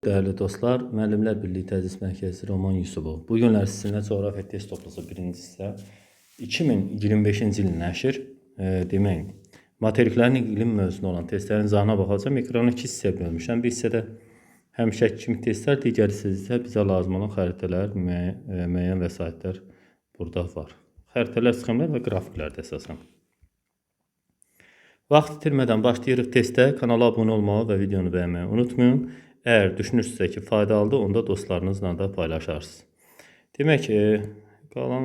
Değerli dostlar, Müəllimlər Birliyi Tədris Mərkəzi Roman Yusubov. Bu günlər sizinlə coğrafiya test toplusu birinci hissə 2025-ci ilin nəşr demək, materiklərin iqlim mövzusuna olan testlərin izahına baxacağım. Ekranı iki hissəyə bölmüşəm. Bir hissədə həmişəki kimi testlər, digər hissədə bizə lazım olan xəritələr, müəyyən vəsaitlər burada var. Xəritələr, sxemlər və qrafiklərdə əsasən. Vaxt itirmədən başlayırıq testə. Kanala abunə olmağı və videonu bəyənməyi unutmayın. Əgər düşünürsünüzsə ki, faydalıdır, onda dostlarınızla da paylaşarsınız. Demək ki, qalan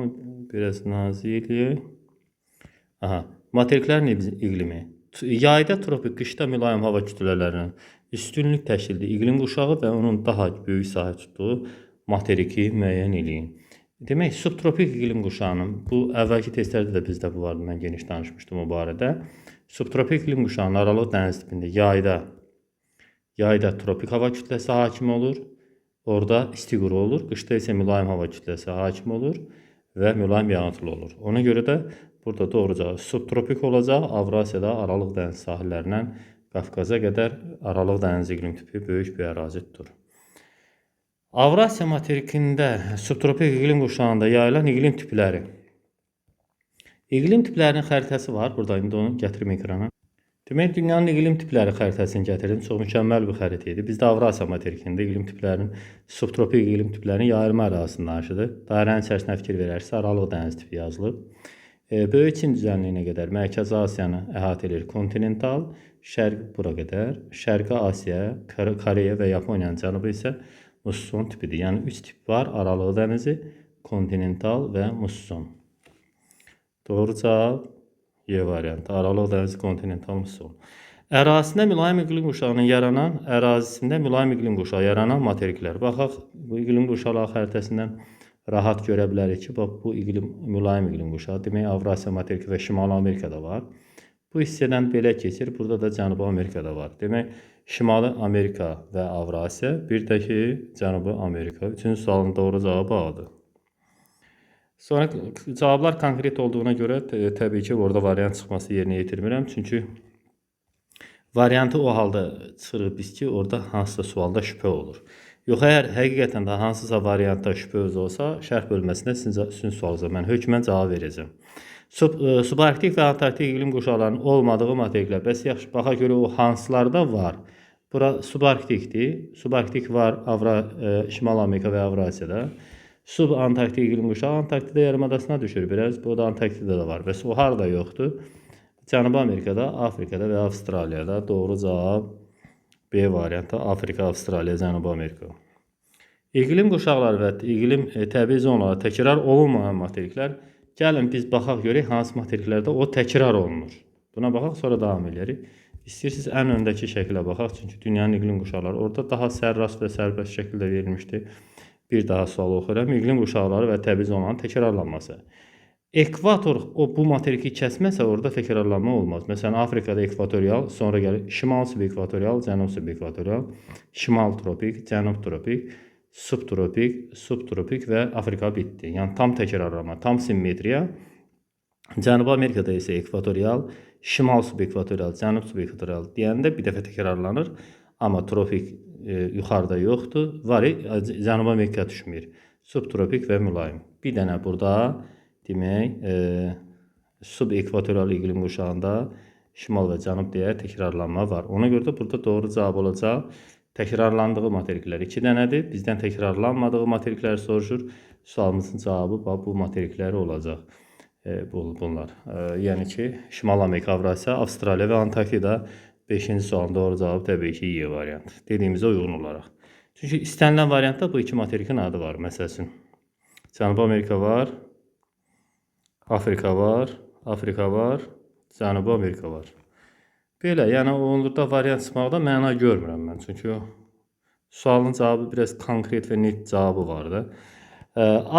biraz nazikliyi. Materiklərin iqlimi. Yayda tropik, qışda mülayim hava kütlələrinin üstünlük təşkil edir. İqlim quşağı və onun daha böyük sahə tutduğu materiki müəyyən eləyin. Demək, subtropik iqlim quşağının, bu əvvəlki testlərdə də bizdə bu vardı, mən geniş danışmışdım o barədə. Subtropik iqlim quşağının Aralıq dəniz tipində yayda tropik hava kütləsi hakim olur. Orada isti quru olur. Qışda isə mülayim hava kütləsi hakim olur və mülayim yağıntılı olur. Ona görə də burada doğru cavab subtropik olacaq. Avrasiyada Aralıq dəniz sahillərindən Qafqaza qədər Aralıq dəniz iqlim tipi böyük bir ərazi tutur. Avrasiya materikində subtropik iqlim quşağında yayılan iqlim tipləri. İqlim tiplərinin xəritəsi var. Burada indi onu gətirim ekrana. Demək, dünyanın iqlim tipləri xəritəsini gətirdim. Çox mükəmməl bir xəritə idi. Bizdə Avrasiya materikində iqlim tiplərinin, subtropik iqlim tiplərinin yayılma ərazisini danışıdır. Dairənin içərisinə fikir verərsə, Aralıq dəniz tipi yazılıb. Böyük Çin düzənliyinə qədər Mərkəzi Asiyanı əhatə edir kontinental, şərq bura qədər, Şərqi Asiya, Koreya və Yaponiyanın cənubu isə musson tipidir. Yəni 3 tip var: Aralıq dənizi, kontinental və musson. Doğru cavab Y variantı. Aralıq dənizi, kontinental musson. Ərazisində mülayim iqlim quşağının ərazisində mülayim iqlim quşağı yaranan materiklər. Baxaq, bu iqlim quşağı xəritəsindən rahat görə bilərik ki, bax, bu mülayim iqlim quşağı. Demək, Avrasiya materiki və Şimali Amerikada var. Bu hissədən belə keçir. Burada da Cənubi Amerikada var. Demək, Şimali Amerika və Avrasiya, bir də ki, Cənubi Amerika. Üçüncü sualın doğru cavabı A-dır. Sonra cavablar konkret olduğuna görə təbii ki, orada variant çıxması yerinə yetirmirəm. Çünki variantı o halda çıxırıq biz ki, orada hansısa sualda şübhə olur. Yox, əgər həqiqətən də hansısa variantda şübhə olsa, şərh bölməsində sizin sualınıza mən hökmən cavab verəcəm. Subarktik və Antarktik iqlim quşaqlarının olmadığı materiklər. Bəs yaxşı, baxa görə o hansılarda var? Bura subarktikdir. Subarktik var Şimal Amerika və Avrasiyada. Subantarktik iqlim quşağı Antarktida yarımadasına düşür biraz. Bu da Antarktidada var. Bəs o harada yoxdur? Cənubi Amerikada, Afrikada və Avstraliyada. Doğru cavab B variantı. Afrika, Avstraliya, Cənubi Amerika. İqlim quşaqları və iqlim təbii zonaları təkrar olunmayan materiklər. Gəlin biz baxaq görək hansı materiklərdə o təkrar olunur. Buna baxaq, sonra davam edərik. İstəyirsiniz ən öndəki şəklə baxaq. Çünki dünyanın iqlim quşaqları orada daha sərrast və sərbəst şəkildə verilmişdir. Bir daha sual oxuyuram. İqlim quşaqları və təbii zonaların təkrarlanması. Ekvator bu materiki kəsməsə orada təkrarlanma olmaz. Məsələn, Afrikada ekvatorial, sonra gəlir şimal subekvatorial, cənub subekvatorial, şimal tropik, cənub tropik, subtropik və Afrika bitdi. Yəni tam təkrarlanma, tam simmetriya. Cənubi Amerikada isə ekvatorial, şimal subekvatorial, cənub subekvatorial deyəndə bir dəfə təkrarlanır. Amma tropik yuxarıda yoxdur. Var, Cənubi Amerika düşmür. Subtropik və mülayim. Bir dənə burada demək, subekvatorial iqlim quşağında şimal və cənub deyə təkrarlanma var. Ona görə də burada doğru cavab olacaq. Təkrarlandığı materiklər 2 dənədir. Bizdən təkrarlanmadığı materikləri soruşur. Sualımızın cavabı bu materikləri olacaq. Bunlar. Yəni ki, Şimal Amerika, Avrasiya, Avstraliya və Antarktida. 5-ci sualın doğru cavabı təbii ki, Y variantı. Dediyimizə uyğun olaraq. Çünki istənilən variantda bu iki materikin adı var. Məsəl üçün, Cənubi Amerika var, Afrika var, Cənubi Amerika var. Belə, yəni onlarda variant çıxmaqda məna görmürəm mən. Çünki sualın cavabı biraz konkret və net cavabı var da.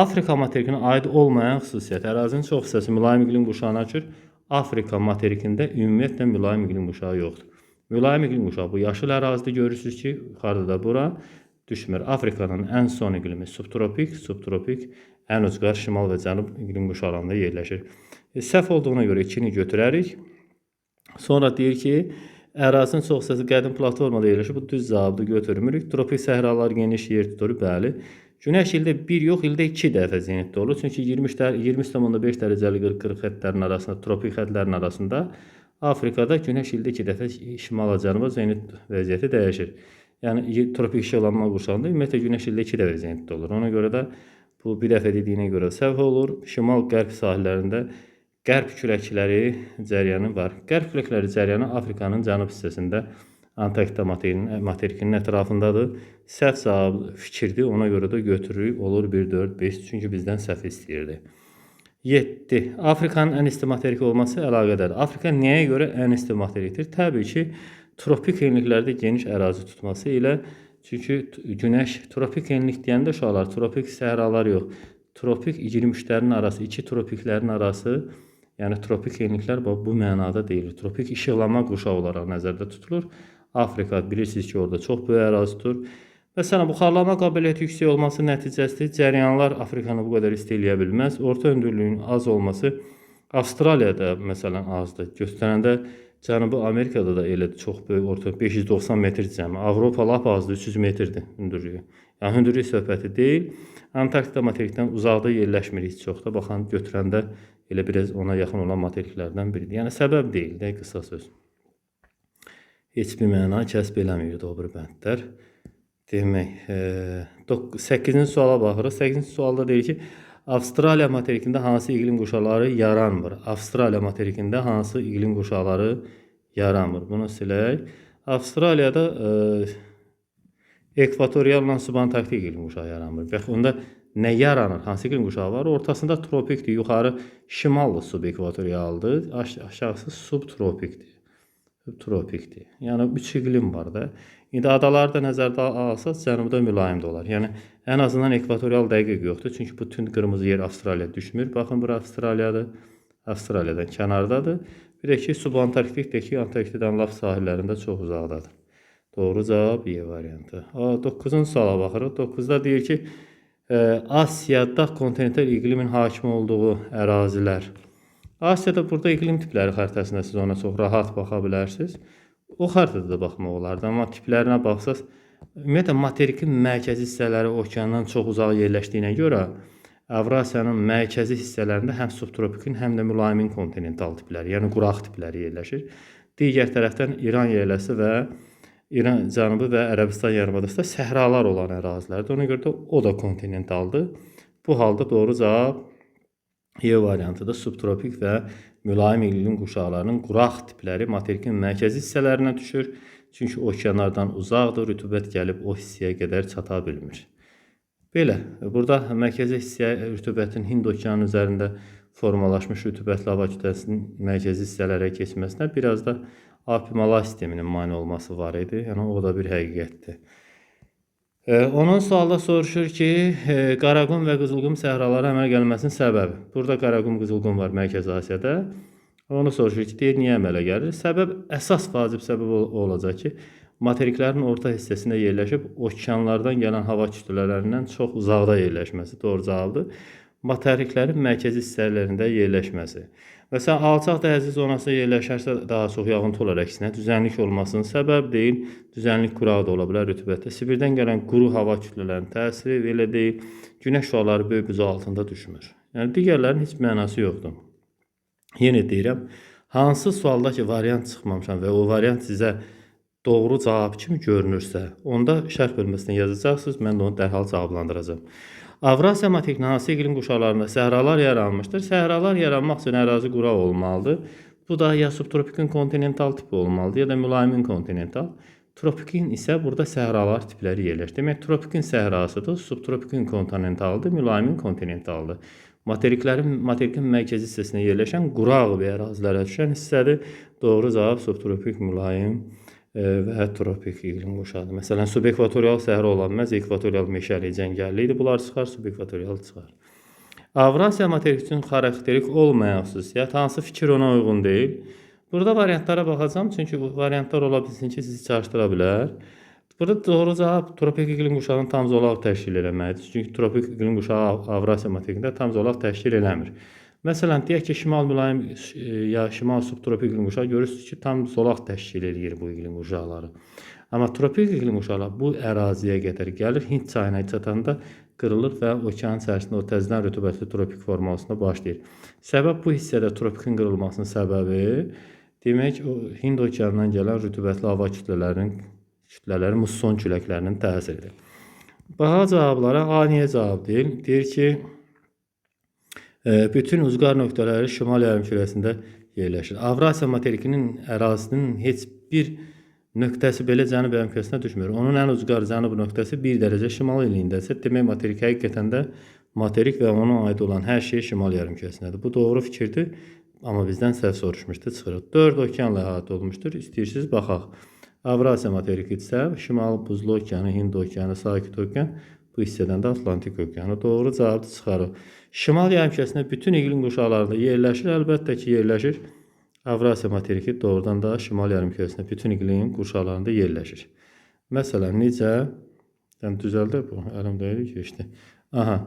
Afrika materikinə aid olmayan xüsusiyyət. Ərazinin çox hissəsi mülayim iqlim quşağına düşür. Afrika materikində ümumiyyətlə mülayim iqlim quşağı yoxdur. Mülayim iqlim quşağı bu yaşıl ərazidə görürsünüz ki, yuxarıda da bura düşmür. Afrikanın ən son iqlimi subtropik, ən ucqar şimal və cənub iqlim quşaqlarında yerləşir. Səhv olduğuna görə 2-ni götürərik. Sonra deyir ki, Ərazinin çox hissəsi qədim platformada yerləşir. Bu düz cavabı götürmürük. Tropik səhralar geniş yer tutur, bəli. Günəş ildə 1 yox, ildə 2 dəfə zenitdə olur. Çünki 20,5 dərəcəlik 40 xəttlərin arasında, tropik xəttlərin arasında Afrikada günəş ildə 2 dəfə şimala-cənuba zenit vəziyyəti dəyişir. Yəni tropik işıqlanma qurşağında ümumiyyətlə günəş ildə 2 dəfə zenitdə olur. Ona görə də bu bir dəfə dediyinə görə səhv olur. Şimal-qərb sahillərində qərb küləkləri cəryanı var. Qərb küləkləri cəryanı Afrikanın cənub hissəsində Antarktida materikinin ətrafındadır. Səhv cavab fikirdir. Ona görə də götürürük. Olur 1, 4, 5. Çünki bizdən səhv istəyirdi. 7. Afrikanın ən isti materik olması əlaqədardır. Afrika nəyə görə ən isti materikdir? Təbii ki, tropik enliklərdə geniş ərazi tutması ilə. Çünki günəş tropik enlik deyəndə uşaqlar, tropik səhralar yox. Tropik iqlimlərin arası, iki tropiklərin arası, yəni tropik enliklər bu mənada deyilir. Tropik işıqlanma qurşağı olaraq nəzərdə tutulur. Afrika bilirsiniz ki, orada çox böyük ərazi tutur. Məsələn, buxarlama qabiliyyəti yüksək olması nəticəsində cəryanlar Afrikanı bu qədər isti eləyə bilməz. Orta hündürlüyün az olması Avstraliyada məsələn azdır. Göstərəndə Cənubi Amerikada da elədir, çox böyük orta 590 metr cəmi. Avropa lap azdır, 300 metrdir hündürlüyü. Yəni hündürlük söhbəti deyil. Antarktida materikdən uzaqda yerləşmirik çox da. Baxın götürəndə elə biraz ona yaxın olan materiklərdən biridir. Yəni səbəb deyil də, qısa söz. Heç bir məna kəsb eləmir doğru bəndlər. Demək, 8-ci suala baxırıq. 8-ci sualda deyir ki, Avstraliya materikində hansı iqlim qurşaqları yaranmır? Avstraliya materikində hansı iqlim qurşaqları yaranmır? Bunu silək. Avstraliyada ekvatorialla subantarktik iqlim qurşağı yaranmır. Bax, onda nə yaranır? Hansı iqlim qurşağı var? Ortasında tropikdir. Yuxarı şimallı subekvatorialdır. Aşağısı subtropikdir. Tropikdir. Yəni 3 iqlim var da. İndi adaları da nəzərdə alsaq, cənubda mülayim də olar. Yəni ən azından ekvatorial dəqiq yoxdur. Çünki bu tünd qırmızı yer Avstraliya düşmür. Baxın, bura Avstraliyadır. Avstraliyadan kənardadır. Bir də ki, subantarktikdir ki, Antarktidanın lap sahillərində çox uzaqdadır. Doğru cavab E variantı. 9-cu suala baxırıq. 9-da deyir ki, Asiyada kontinental iqlimin hakim olduğu ərazilər. Asiyada burada iqlim tipləri xəritəsində siz ona çox rahat baxa bilərsiniz. O xəritədə də baxmaq olardı, amma tiplərinə baxsaq, ümumiyyətlə materikin mərkəzi hissələri okeandan çox uzaq yerləşdiyinə görə Avrasiyanın mərkəzi hissələrində həm subtropikin, həm də mülayimin kontinental tipləri, yəni quraq tipləri yerləşir. Digər tərəfdən İran yerləsi və İran cənubu və Ərəbistan yarımadasında səhralar olan ərazilərdir. Ona görə də o da kontinentaldır. Bu halda doğru cavab E variantıdır. Subtropik və mülayim iqlim qurşaqlarının quraq tipləri materikin mərkəzi hissələrinə düşür. Çünki okeanlardan uzaqdır, rütubət gəlib o hissəyə qədər çata bilmir. Belə, burada mərkəzi hissəyə rütubətin Hind okeanı üzərində formalaşmış rütubətli hava kütləsinin mərkəzi hissələrə keçməsinə biraz da Alp-Himalay sisteminin mane olması var idi. Yəni o da bir həqiqətdir. Onun sualda soruşur ki, Qaraqum və Qızılqum səhralara əmələ gəlməsinin səbəbi. Burada Qaraqum, Qızılqum var Mərkəzi Asiyada. Onu soruşur ki, deyir, niyə əmələ gəlir? Səbəb, əsas vacib səbəb olacaq ki, materiklərin orta hissəsində yerləşib okeanlardan gələn hava kütlələrindən çox uzaqda yerləşməsi doğru cavabdır. Materiklərin mərkəzi hissələrində yerləşməsi. Məsələn, alçaq dəhliz zonasında yerləşərsə daha çox yağıntı olar əksinə. Düzənlik olmasının səbəb deyil, düzənlik qurağı da ola bilər rütubətdə. Sibirdən gələn quru hava kütlələrinin təsiri belə deyil, günəş şüaları böyük buzu altında düşmür. Yəni digərlərinin heç mənası yoxdur. Yenə deyirəm, hansı sualda ki variant çıxmamışam və o variant sizə doğru cavab kimi görünürsə, onda şərh bölməsində yazacaqsınız, mən də onu dərhal cavablandıracağım. Avrasiya materikinin hansı iqlim qurşaqlarında səhralar yaranmışdır? Səhralar yaranmaq üçün ərazi quraq olmalıdır. Bu da ya subtropikin kontinental tipi olmalıdır, ya da mülayimin kontinental. Tropikin isə burada səhralar tipləri yerləşir. Demək, tropikin səhrasıdır, subtropikin kontinentaldır, mülayimin kontinentaldır. Materikin mərkəzi hissəsində yerləşən quraq və ərazilərə düşən hissədir. Doğru cavab subtropik, mülayim və tropik iqlim qurşağıdır. Məsələn, subekvatorial səhra ola bilməz, ekvatorial meşəli, cəngəllikdir. Bunlar çıxar, subekvatorial çıxar. Avrasiya materik üçün xarakterik olmayan xüsusiyyət hansı fikir ona uyğun deyil? Burada variantlara baxacağım, çünki bu variantlar ola bilsin ki, sizi çaşdıra bilər. Burada doğru cavab tropik iqlim qurşağının tam zolaq təşkil eləməlidir. Çünki tropik iqlim qurşağı Avrasiya materikində tam zolaq təşkil eləmir. Məsələn, deyək ki, şimal mülayim ya şimal subtropik iqlim qurşağı görürsünüz ki, tam zolaq təşkil edir bu iqlim qurşaqları. Amma tropik iqlim qurşaqları bu əraziyə qədər gəlir, Hind çayına çatanda qırılır və okean içərisində o təzədən rütubətli tropik formasında başlayır. Səbəb bu hissədə tropikin qırılmasının səbəbi demək o Hind okeanından gələn rütubətli hava kütlələri musson küləklərinin təsiridir. Baha cavablara A niyə cavab deyil? Deyir ki, bütün uzqar nöqtələri şimal yarımkürəsində yerləşir. Avrasiya materikinin ərazisinin heç bir nöqtəsi belə cənub yarımkürəsinə düşmür. Onun ən uzqar cənub nöqtəsi 1 dərəcə şimal əyiliyindəsə, demək materik həqiqətən də materik və ona aid olan hər şey şimal yarımkürəsindədir. Bu doğru fikirdir, amma bizdən səhv soruşmuşdu, çıxırıq. 4 okeanla əhatə olmuşdur. İstəyirsiniz baxaq. Avrasiya materikidirsə, Şimal Buzlu okeanı, Hind okeanı, Sakit okean, bu hissədən də Atlantik okeanı. Doğru cavabı çıxarır. Şimal yarımkürəsində bütün iqlim qurşaqlarında yerləşir, əlbəttə ki, yerləşir. Avrasiya materiki doğrudan da şimal yarımkürəsində bütün iqlim qurşaqlarında yerləşir. Məsələn, necə? Yəni düzəldi bu, əlimdəydi keçdi. Aha.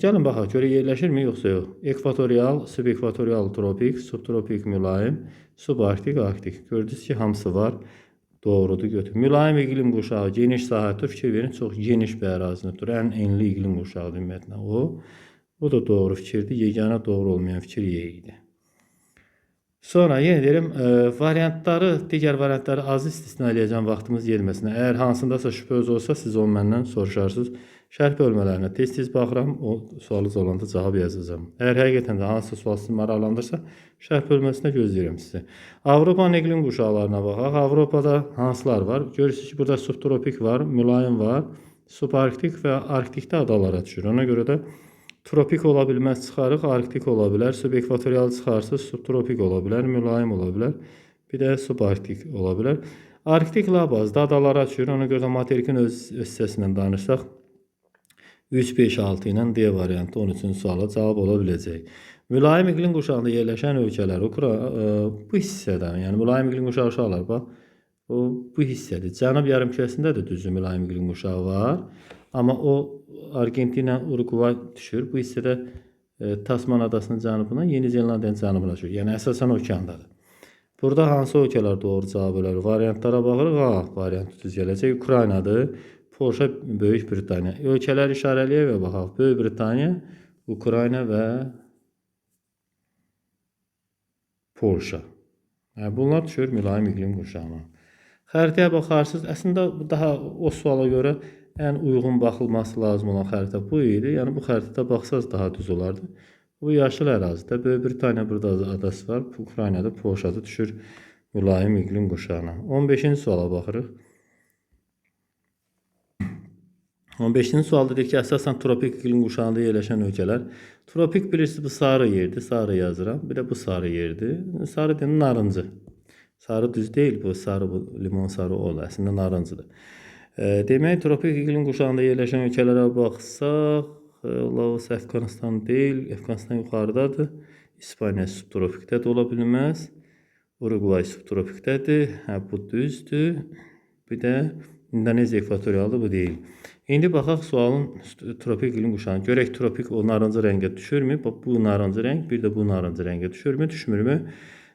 Gəlin baxaq, görə yerləşirmi yoxsa yox? Ekvatorial, subekvatorial tropik, subtropik mülayim, subarktik, arktik. Gördünüz ki, hamısı var. Doğrudur, götür. Mülayim iqlim qurşağı geniş sahədir. Fikir verin, çox geniş bir ərazini tutur. Ən enli iqlim qurşağıdır ümumiyyətlə o. Bu da doğru fikirdir. Yeganə doğru olmayan fikir Y idi. Sonra yenə deyirəm, variantları, digər variantları az istisna edəcəm vaxtımız yetməsinə. Əgər hansındasa şübhəniz olsa, siz onu məndən soruşarsınız. Şərh bölmələrinə tez-tez baxıram, o sualınız olanda cavab yazacağam. Əgər həqiqətən də hansısa sual sizi maraqlandırsa, şərh bölməsində gözləyirəm sizi. Avropanın iqlim qurşaqlarına baxaq. Avropada hansılar var? Görürsünüz ki, burada subtropik var, mülayim var, subarktik və arktikdə adalara düşür. Ona görə də tropik ola bilməz, çıxarıq, arktik ola bilər, subekvatorial çıxarsa, subtropik ola bilər, mülayim ola bilər, bir də subarktik ola bilər. Arktik labazda adalara düşür, ona görə də materikin öz hissəsindən danışsaq, 3, 5, 6 ilə D variantı 13-cü suala cavab ola biləcək. Mülayim iqlim qurşağında yerləşən ölkələr bu hissədə, yəni mülayim iqlim qurşağı uşaqlar, bax, bu hissədir. Cənub yarımkürəsində də düzdür mülayim iqlim qurşağı var, amma o Argentina, Uruguay düşür. Bu hissədə Tasman adasının cənubuna, Yeni Zelandiyanın cənubuna düşür. Yəni əsasən okeandadır. Burada hansı ölkələr doğru cavab olar? Variantlara baxırıq. A variantı düz gələcək. Ukraynadır. Polşa, Böyük Britaniya. Ölkələri işarələyək və baxaq. Böyük Britaniya, Ukrayna və Polşa. Bunlar düşür mülayim iqlim qurşağına. Xəritəyə baxarsınız. Əslində daha o suala görə ən uyğun baxılması lazım olan xəritə bu idi. Yəni bu xəritədə baxsaz daha düz olardı. Bu yaşıl ərazidə Böyük Britaniya burada adası var. Ukraynada, Polşada düşür mülayim iqlim qurşağına. 15-ci suala baxırıq. 15-ci sualda deyir ki, əsasən tropik iqlim qurşağında yerləşən ölkələr. Tropik bilirsiniz, bu sarı yerdir, sarı yazıram. Bir də bu sarı yerdir. Sarı deyil, narıncı. Sarı düz deyil, bu sarı, bu limon sarı olur. Əslində narıncıdır. Demək, tropik iqlim qurşağında yerləşən ölkələrə baxsaq, Laos Əfqanistan deyil, Əfqanistan yuxarıdadır. İspaniya subtropikdə də ola bilməz. Uruguay subtropikdədir. Bu düzdür. Bir də İndoneziya ekvatorialdır, bu deyil. İndi baxaq sualın tropik iqlim qurşağına. Görək tropik o narıncı rəngə düşürmü? Bu narıncı rəng, bir də bu narıncı rəngə düşürmü, düşmürmü?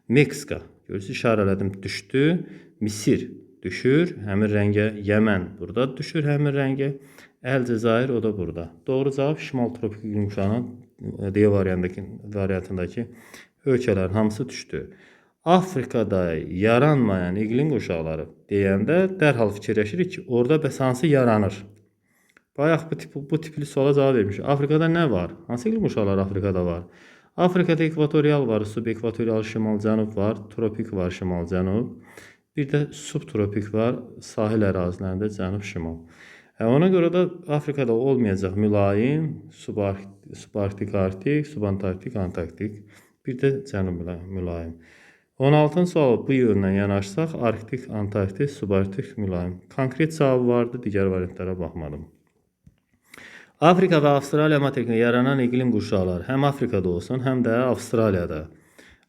Meksika. Görürsünüz, işarələdim, düşdü. Misir düşür, həmin rəngə. Yəmən burada düşür, həmin rəngə. Əlcəzair, o da burada. Doğru cavab şimal tropik iqlim qurşağının D variantındakı ölkələrin hamısı düşdü. Afrikada yaranmayan iqlim qurşaqları deyəndə dərhal fikirləşirik ki, orada bəs hansı yaranır? Bayaq bu tipli suala cavab vermişik. Afrikada nə var? Hansı iqlim qurşaqları Afrikada var? Afrikada ekvatorial var, subekvatorial şimal-cənub var, tropik var şimal-cənub. Bir də subtropik var, sahil ərazilərində cənub-şimal. Ona görə də Afrikada olmayacaq mülayim, subarktik, arktik, subantarktik, antarktik. Bir də cənub mülayim. 16-cı sual bu yöndən yanaşsaq, arktik, antarktik, subarktik, mülayim. Konkret cavabı vardı, digər variantlara baxmadım. Afrika və Avstraliya materikində yaranan iqlim qurşaqları həm Afrikada olsun, həm də Avstraliyada.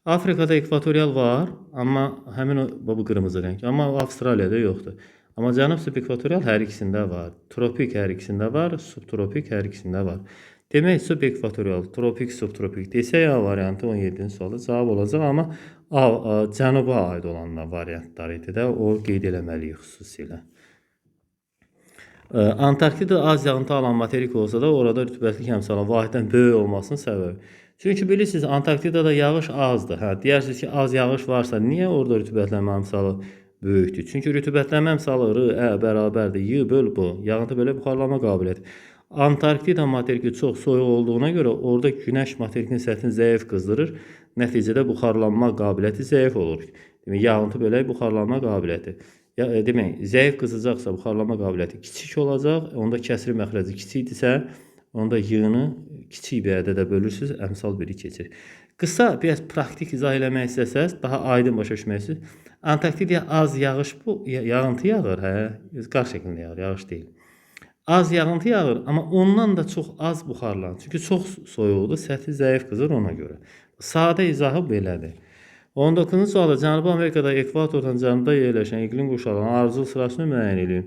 Afrikada ekvatorial var, amma həmin bu qırmızı rəng, amma Avstraliyada yoxdur. Amma cənub subekvatorial hər ikisində var. Tropik hər ikisində var, subtropik hər ikisində var. Demək subekvatorial, tropik, subtropik desək A variantı 17-ci sualda cavab olacaq, amma cənuba aid olan variantlar idi də, o qeyd eləməliyik xüsusilə. Antarktida az yağıntı alan materik olsa da orada rütubətlik əmsalı vahiddən böyük olmasının səbəbi. Çünki bilirsiniz Antarktidada yağış azdır. Deyirsiniz ki, az yağış varsa niyə orada rütubətlənmə əmsalı böyükdür? Çünki rütubətlənmə əmsalı R bərabərdir. Y böl bu. Yağıntı belə buxarlama qabiliyyəti. Antarktida materiki çox soyuq olduğuna görə orada günəş materikin səthini zəif qızdırır. Nəticədə buxarlanma qabiliyyəti zəif olur. Demək, yağıntı belə buxarlanma qabiliyyəti. Demək, zəif qızacaqsa buxarlama qabiliyyəti kiçik olacaq. Onda kəsri məxrəci kiçikdirsə, onda y-ni kiçik bir ədədə bölürsünüz, əmsal biri keçir. Qısa, biraz praktik izah eləmək istəsəz, daha aydın başa düşmək istəsəz, Antarktidaya az yağış bu, yağıntı yağır, qar şəklində yağır, yağış deyil. Az yağıntı yağır, amma ondan da çox az buxarlanır. Çünki çox soyuqdur, səthi zəif qızır ona görə. Sadə izahı belədir. 19-cu sualda Cənubi Amerikada ekvatordan cənubda yerləşən iqlim quşağının ardıcıl sırasını müəyyən edin.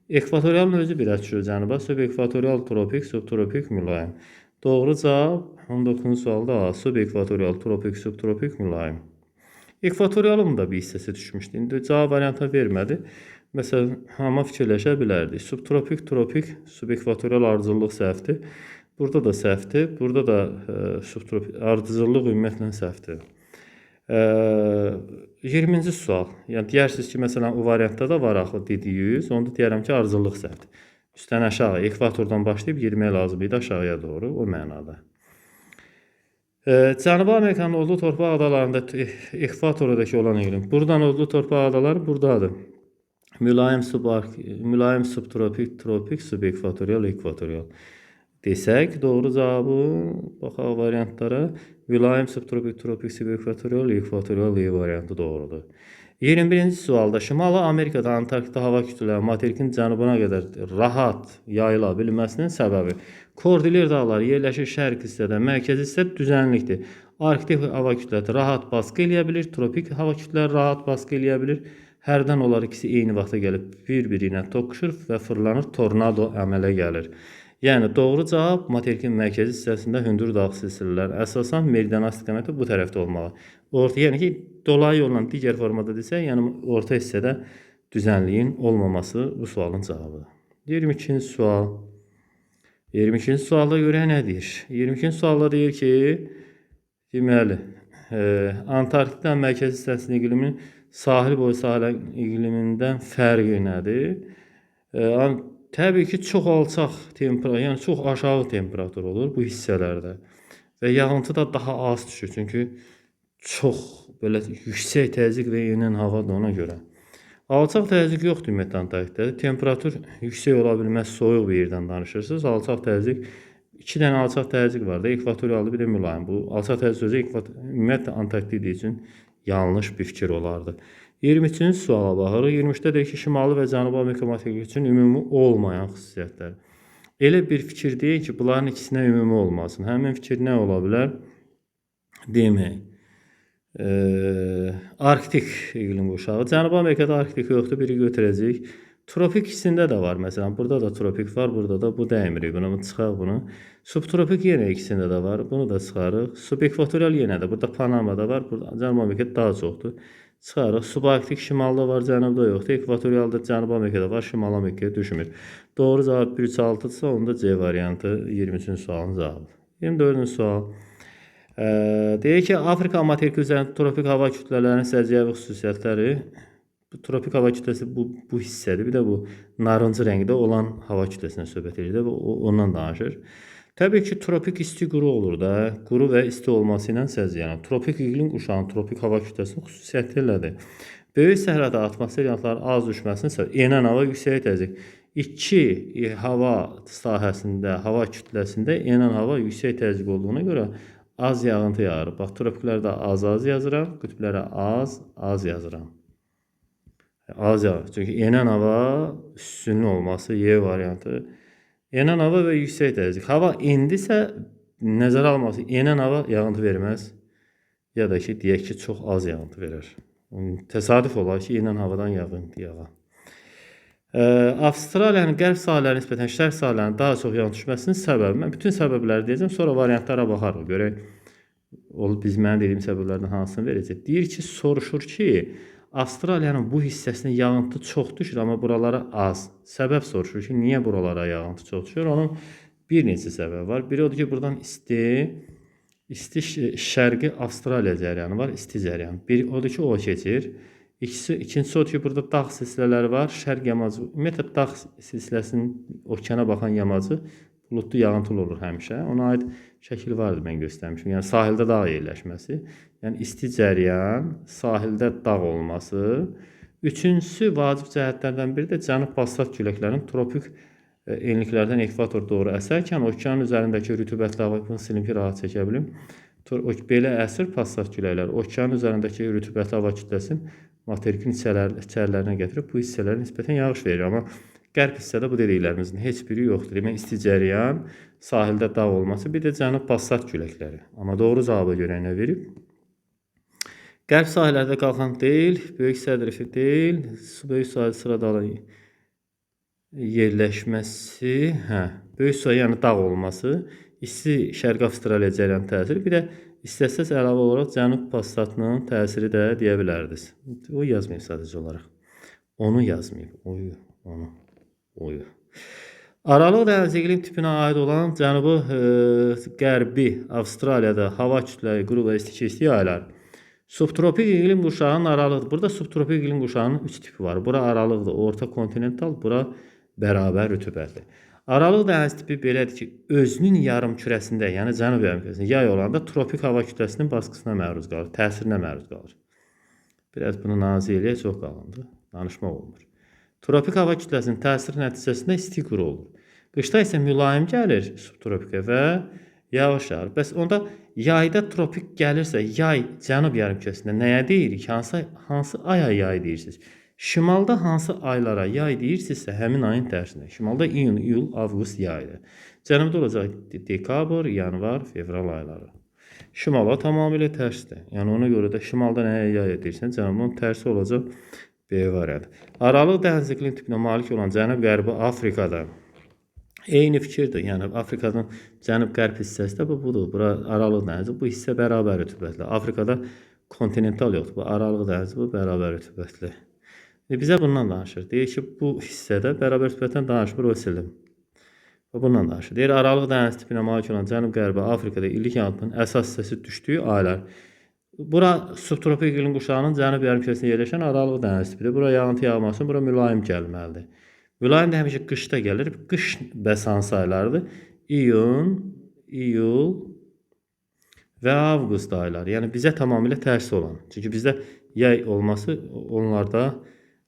Ekvatorialın özü biraz düşür cənuba, subekvatorial, tropik, subtropik, mülayim. Doğru cavab 19-cu sualda A. Subekvatorial, tropik, subtropik, mülayim. Ekvatorialın da bir hissəsi düşmüşdü. İndi cavab variantı vermədi. Məsələn, hamı fikirləşə bilərdi. Subtropik, tropik, subekvatorial ardıcıllıq səhvdir. Burada da səhvdir. Burada da subtropik ardıcıllıq ümumiyyətlə səhvdir. 20-ci sual. Yəni deyirsiniz ki, məsələn, o variantda da var axı dediyiniz. Onda deyərəm ki, ardıcıllıq səhvdir. Üstdən aşağı, ekvatordan başlayıb girmək lazım idi aşağıya doğru, o mənada. Cənubi Amerikanın odlu torpaq adalarında ekvatoradakı olan iqlim. Buradan odlu torpaq adaları buradadır. Mülayim subtropik, tropik, subekvatorial, ekvatorial desək, doğru cavabı baxaq variantlara. Mülayim subtropik, tropik, subekvatorial, ekvatorial variantı doğrudur. 21-ci sualda Şimali Amerikada Antarktida hava kütlələri materikin cənubuna qədər rahat yayıla bilməsinin səbəbi Kordilyer dağları yerləşir şərq hissədə, mərkəzi hissə düzənlikdir. Arktik hava kütləsi rahat baskı eləyə bilir, tropik hava kütlələri rahat baskı eləyə bilir. Hərdən onlar ikisi eyni vaxta gəlib bir-biri ilə toqquşur və fırlanır, tornado əmələ gəlir. Yəni doğru cavab materikin mərkəzi hissəsində hündür dağ silsilələri əsasən meridian istiqaməti bu tərəfdə olmalı. Yəni ki, dolayı yolla digər formada desək, yəni orta hissədə düzənliyin olmaması bu sualın cavabıdır. 22-ci sual. 22-ci sualda görə nə deyir? 22-ci sualda deyir ki, deməli, Antarktida mərkəzi hissəsinin iqliminin sahil boyu sahil iqlimindən fərqi nədir? Təbii ki, çox alçaq temperatur, yəni çox aşağı temperatur olur bu hissələrdə və yağıntı da daha az düşür. Çünki çox belə yüksək təzyiq və yenidən havadır ona görə. Alçaq təzyiq yoxdur ümumiyyətlə Antarktidada. Temperatur yüksək ola bilməz, soyuq bir yerdən danışırsınız. Alçaq təzyiq, 2 dənə alçaq təzyiq var da, ekvatorialdır, bir də mülayim. Bu alçaq təzyiq sözü ümumiyyətlə Antarktida üçün yanlış bir fikir olardı. 23-cü suala baxırıq. 23-də deyir ki, Şimali və Cənubi Amerika materiki üçün ümumi olmayan xüsusiyyətlər. Elə bir fikir deyil ki, bunların ikisinə ümumi olmasın. Həmin fikir nə ola bilər? Demək, Arktik iqlim quşağı. Cənubi Amerikada Arktik yoxdur, biri götürəcəyik. Tropik ikisində də var. Məsələn, burada da tropik var, burada da bu dəymirik. Bunu çıxaq bunu. Subtropik yenə ikisində də var. Bunu da çıxarıq. Subekvatorial yenə də. Burada Panamada var. Burada Cənubi Amerikada daha çoxdur. Çıxarıq. Subarktik şimalda var, cənubda yoxdur. Ekvatorialda Cənubi Amerikada var, Şimali Amerikaya düşmür. Doğru cavab 1-6-dırsa, onda C variantı 23-cü sualın cavabıdır. 24-cü sual. Deyir ki, Afrika materiki üzərində tropik hava kütlələrinin səciyyəvi xüsusiyyətləri. Bu tropik hava kütləsi bu hissədir. Bir də bu narıncı rəngdə olan hava kütləsinə söhbət edir və ondan danışır. Təbii ki, tropik isti quru olur da. Quru və isti olması ilə səciyyələnir. Tropik iqlim quşağının tropik hava kütləsinin xüsusiyyəti elədir. Böyük səhrada atmosfer yağıntıların az düşməsinin səbəbi enən hava yüksək təzyiq. İki hava sahəsində, hava kütləsində enən hava yüksək təzyiq olduğuna görə az yağıntı yağır. Bax, tropiklərdə az yazıram, qütblərə az yazıram. Az yağır. Çünki enən hava üstünlük olması Y variantı. Enən hava və yüksək təzyiq. Hava endisə nəzərə alması enən hava yağıntı verməz. Ya da ki, deyək ki, çox az yağıntı verir. Təsadüf olar ki, enən havadan yağıntı yağar. Avstraliyanın qərb sahələrinə nisbətən şərq sahələrinin daha çox yağış düşməsinin səbəbi, mən bütün səbəbləri deyəcəm, sonra variantlara baxarıq, görək mən dediyim səbəblərdən hansını verəcək. Deyir ki, soruşur ki, Avstraliyanın bu hissəsinə yağıntı çox düşür, amma buralara az. Səbəb soruşur ki, niyə buralara yağıntı çox düşür? Onun bir neçə səbəbi var. Biri odur ki, buradan isti şərqi Avstraliya cəryanı var, isti cəryan. Biri odur ki, o keçir. İkincisi odur ki, burada dağ silsilələri var, şərq yamacı. Ümumiyyətlə, dağ silsiləsinin okeana baxan yamacı buludlu yağıntılı olur həmişə. Ona aid şəkil vardı, mən göstərmişim. Yəni, sahildə dağ yerləşməsi. Yəni, isti cəryan, sahildə dağ olması. Üçüncüsü, vacib cəhətlərdən biri də cənub passat küləklərinin tropik enliklərdən ekvator doğru əsərkən okeanın üzərindəki rütubətli hava silinfi rahat çəkə bilim. Belə əsir passat küləklər okeanın üzərindəki rütubətli hava kütləsinin materikin içərilərinə gətirib bu hissələrə nisbətən yağış verir. Amma qərb hissədə bu dediklərimizin heç biri yoxdur. Demək, isti cəryan, sahildə dağ olması, bir də cənub passat küləkləri. Amma doğru cavaba görə nə verib? Qərb sahillərdə qalxan deyil, böyük sədrifi deyil, böyük sahil sıradalı yerləşməsi, böyük sahil, yəni dağ olması, isti Şərqi Avstraliya cəryan təsiri, bir də istəsəz əlavə olaraq cənub passatının təsiri də deyə bilərdiniz. O yazmayıb sadəcə olaraq. Onu yazmayıb. Oyu. Aralıq dənizi iqlim tipinə aid olan cənubi qərbi Avstraliyada hava kütləyi quru və isti keçdiyi aylar. Subtropik iqlim quşağının aralıqdır. Burada subtropik iqlim quşağının 3 tipi var. Bura aralıqdır, orta kontinental, bura bərabər rütubətli. Aralıq dəniz tipi belədir ki, özünün yarım kürəsində, yəni cənub yarım kürəsində yay olanda tropik hava kütləsinin baskısına məruz qalır, təsirinə məruz qalır. Biraz bunu nazir eləyək, çox qalındır, danışmaq olmur. Tropik hava kütləsinin təsiri nəticəsində isti quru olur. Qışda isə mülayim gəlir subtropikə və yağış yağır. Bəs onda yayda tropik gəlirsə, yay cənub yarım kürəsində nəyə deyirik? Hansı aya yay deyirsiniz? Şimalda hansı aylara yay deyirsinizsə, həmin ayın tərsinə. Şimalda iyun, iyul, avqust yaydır. Cənubda olacaq dekabr, yanvar, fevral ayları. Şimala tamamilə tərsdir. Yəni, ona görə də şimalda nəyə yay edirsən, cənubdan tərsi olacaq B variantı. Aralıq dəniz iqlim tipinə malik olan cənub-qərbi Afrikada eyni fikirdir. Yəni, Afrikanın cənub-qərb hissəsi də budur. Bura aralıq dənizi, bu hissə bərabər rütubətli. Afrikada kontinental yoxdur. Bu aralıq dənizi, bu bərabər rütubətli. Bizə bundan danışır. Deyir ki, bu hissədə bərabər rütubətdən danışmır, o sildim. Bundan danışır. Deyir, aralıq dəniz tipinə malik olan cənub-qərbi Afrikada illik yağıntının əsas hissəsi düşdüyü aylar. Bura subtropik iqlim quşağının cənub yarımkürəsində yerləşən aralıq dəniz tipidir. Bura yağıntı yağması, bura mülayim gəlməlidir. Mülayim də həmişə qışda gəlir. Qış bəs aylardır. İyun, iyul və avqust ayları. Yəni bizə tamamilə tərsi olan. Çünki bizdə yay olması, onlarda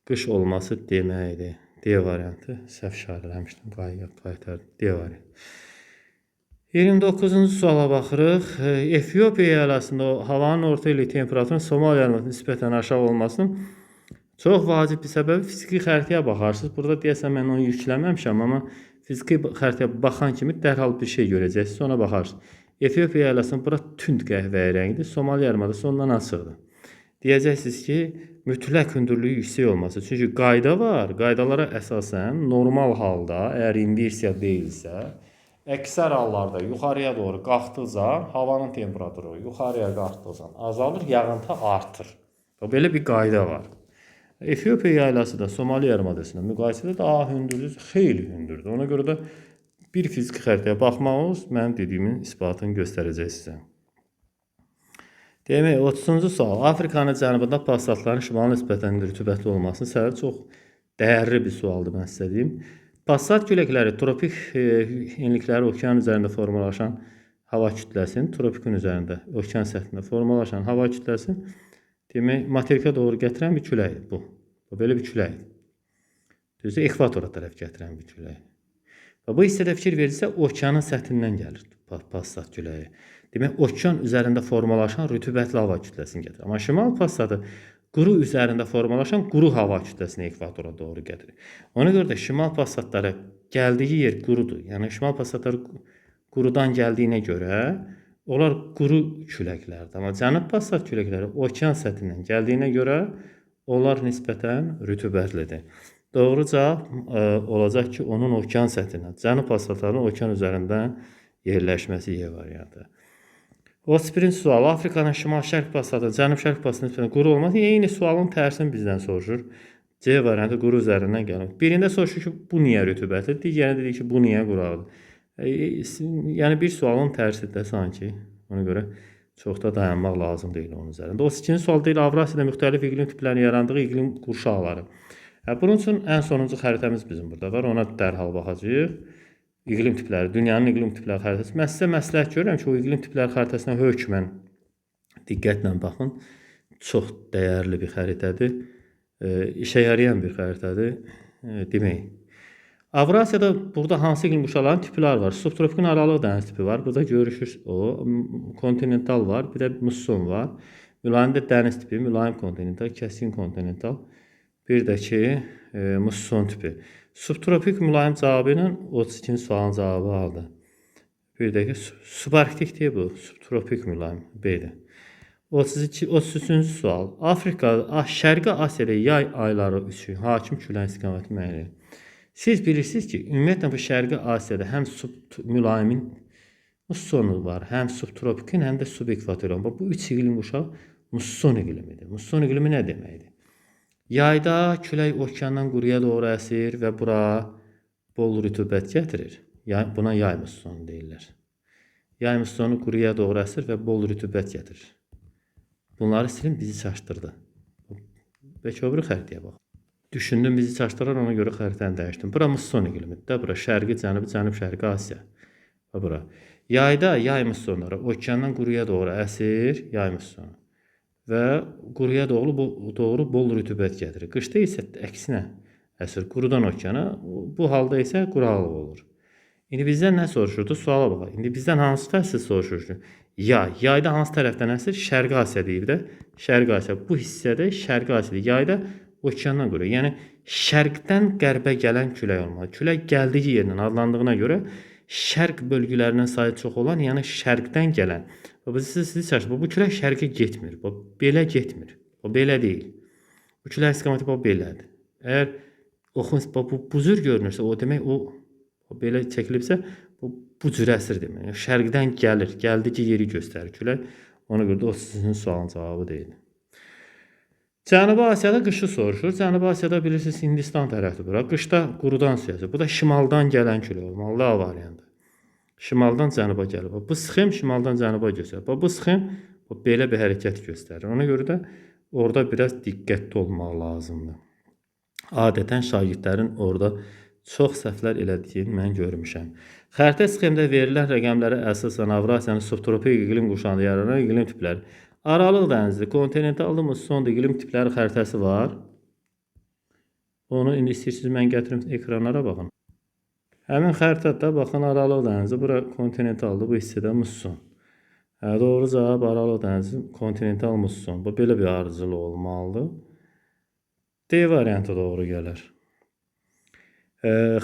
qış olması deməkdir. D variantı. Səhv işarə eləmişdim. Qaytar. D variantı. 29-cu suala baxırıq. Efiopiya ərazisində havanın orta illik temperaturunun Somaliya yarımadasına nisbətən aşağı olmasının çox vacib bir səbəbi fiziki xəritəyə baxarsınız. Burada deyəsən mən onu yükləməmişəm, amma fiziki xəritəyə baxan kimi dərhal bir şey görəcəksiniz, ona baxarsınız. Efiopiya ərazisində bura tünd qəhvəyi rəngdir, Somaliya yarımadası ondan açıqdır. Deyəcəksiniz ki, mütləq hündürlüyü yüksək olması. Çünki qayda var. Qaydalara əsasən normal halda, əgər inversiya deyilsə, əksər hallarda yuxarıya doğru qalxdıqca havanın temperaturu yuxarıya qalxdıqca azalır, yağıntı artır. Belə bir qayda var. Efiopiya yaylası da Somali yarımadasına müqayisədə daha hündürdür, xeyli hündürdür. Ona görə də bir fiziki xəritəyə baxmağınız mənim dediyimin isbatını göstərəcək sizə. Demək, 30-cu sual. Afrikanın cənubunda passatların şimala nisbətən rütubətli olmasının səbəbi çox dəyərli bir sualdır, mən sizə deyim. Passat küləkləri tropik enlikləri okean üzərində formalaşan hava kütləsinin, tropikin üzərində, okean səthində formalaşan hava kütləsinin demək, materikə doğru gətirən bir küləkdir bu. Belə bir küləkdir. Düzdür, ekvatora tərəf gətirən bir küləkdir. Bu hissədə fikir verirsə, okeanın səthindən gəlir passat küləyi. Demək, okean üzərində formalaşan rütubətli hava kütləsini gətirir. Amma şimal passatı quru üzərində formalaşan quru hava kütləsini ekvatora doğru gətirir. Ona görə də şimal passatları gəldiyi yer qurudur. Yəni, şimal passatları qurudan gəldiyinə görə onlar quru küləklərdir. Amma cənub passat küləkləri okean səthindən gəldiyinə görə onlar nisbətən rütubətlidir. Doğru cavab olacaq ki, onun okean səthindən, cənub asfaltlarının okean üzərindən yerləşməsi Y variantı. 31-ci sual. Afrikanın şimal-şərq basatı, cənub-şərq basatı nisbətən quru olması. Eyni sualın tərsini bizdən soruşur. C variantı quru üzərindən gəlir. Birində soruşur ki, bu niyə rütubətlidir? Digərində deyir ki, bu niyə quraqdır? Yəni bir sualın tərsidir sanki. Ona görə çox da dayanmaq lazım deyil onun üzərində. 32-ci sual deyil, Avrasiyada müxtəlif iqlim tiplərinin yarandığı iqlim qurşaqları. Bunun üçün ən sonuncu xəritəmiz bizim burada var. Ona dərhal baxacağıq. İqlim tipləri, dünyanın iqlim tipləri xəritəsi. Mən sizə məsləhət görürəm ki, o iqlim tipləri xəritəsinə hökmən diqqətlə baxın. Çox dəyərli bir xəritədir. İşə yarayan bir xəritədir. Demək. Avrasiyada burada hansı iqlim qurşaqlarının tipləri var? Subtropikin aralıq dəniz tipi var. Burada görüşür o. Kontinental var. Bir də musson var. Mülayim də dəniz tipi, mülayim kontinental, kəskin kontinental. Bir də ki, musson tipi. Subtropik mülayim cavabı ilə 32-ci sualın cavabı aldı. Bir də ki, subarktik deyil bu. Subtropik mülayim B-dir. 33-cü sual. Afrika, Şərqi Asiyada yay ayları üçün hakim küləyin istiqaməti müəyyən edin. Siz bilirsiniz ki, ümumiyyətlə bu Şərqi Asiyada həm mülayimin mussonu var, həm subtropikin, həm də subekvatorial. Bu üç iqlim qurşağı musson iqlimidir. Musson iqlimi nə deməkdir? Yayda külək okeandan quruya doğru əsir və bura bol rütubət gətirir. Buna yay mussonu deyirlər. Yay mussonu quruya doğru əsir və bol rütubət gətirir. Bunları silin, bizi çaşdırdı. Bəlkə öbürü xəritəyə bax. Düşündüm, bizi çaşdırar, ona görə xəritəni dəyişdim. Bura musson iqlimidir. Bura şərqi, cənubi, cənub-şərqi Asiya. Bura. Yayda yay mussonları okeandan quruya doğru əsir, yay mussonu. Və quruya doğru bol rütubət gətirir. Qışda isə əksinə əsir, qurudan okeana. Bu halda isə quraqlıq olur. İndi bizdən nə soruşurdu? Suala baxaq. İndi bizdən hansı fəsil soruşurdu? Yayda hansı tərəfdən əsir? Şərqi Asiya deyib də. Şərqi Asiya. Bu hissədə Şərqi Asiya. Yayda okeandan quruya. Yəni şərqdən qərbə gələn külək olmalı. Külək gəldiyi yerdən adlandığına görə şərq bölgələrinin sayı çox olan, yəni şərqdən gələn. Sizi çaşdırır. Bu külək şərqə getmir. Belə getmir. O belə deyil. Bu külək istiqaməti belədir. Əgər oxunuz bu cür görünürsə, o demək o belə çəkilibsə, bu cür əsir demək. Yəni, şərqdən gəlir, gəldiyi yeri göstərir külək. Ona görə də o sizin sualın cavabı deyil. Cənubi Asiyada qışı soruşur. Cənubi Asiyada bilirsiniz Hindistan tərəfdir bura. Qışda qurudan suyası. Bu da şimaldan gələn külək olmalı, A variantı. Şimaldan cənuba gəlir. Bu sxem şimaldan cənuba göstərir. Bu sxem belə bir hərəkət göstərir. Ona görə də orada biraz diqqətli olmaq lazımdır. Adətən şagirdlərin orada çox səhvlər elədiyini mən görmüşəm. Xəritə sxemdə verilən rəqəmlərə əsasən Avrasiyanın subtropik iqlim qurşağında yaranan iqlim tipləri. Aralıq dənizli, kontinentallı, mussonlu iqlim tipləri xəritəsi var. Onu indi istəyirsiniz mən gətirim ekranlara baxın. Həmin xəritədə baxın, aralıq dənizi, bura kontinentaldır, bu hissədə musson. Doğru cavab aralıq dənizi, kontinental musson. Bu belə bir ardıcılı olmalıdır. D variantı doğru gəlir.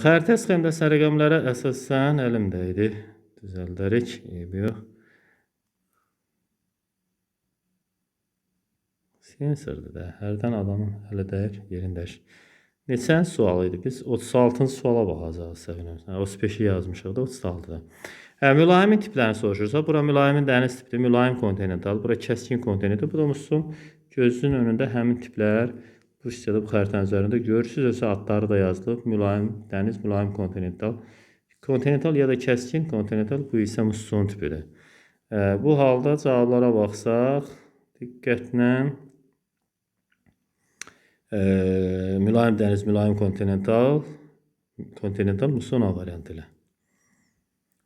Xəritə sxemdə rəqəmlərə əsasən əlimdə idi. Düzəldərik, yox. Sensordur da, hərdən adamın əli dəyir, yerin dəyir. Neçən sual idi? Biz 36-cı suala baxacağız. 35-i yazmışıq da 36-da. Mülayimin tiplərini soruşursa, bura mülayimin dəniz tipidir, mülayim kontinental, bura kəskin kontinental, bu da musson. Gözünün önündə həmin tiplər bu hissədə, bu xəritənin üzərində görürsünüz. Özü adları da yazılıb. Mülayim dəniz, mülayim kontinental. Kontinental ya da kəskin kontinental, bu isə musson tipidir. Bu halda cavablara baxsaq, diqqətlə mülayim dəniz, mülayim kontinental, musson A variantı ilə.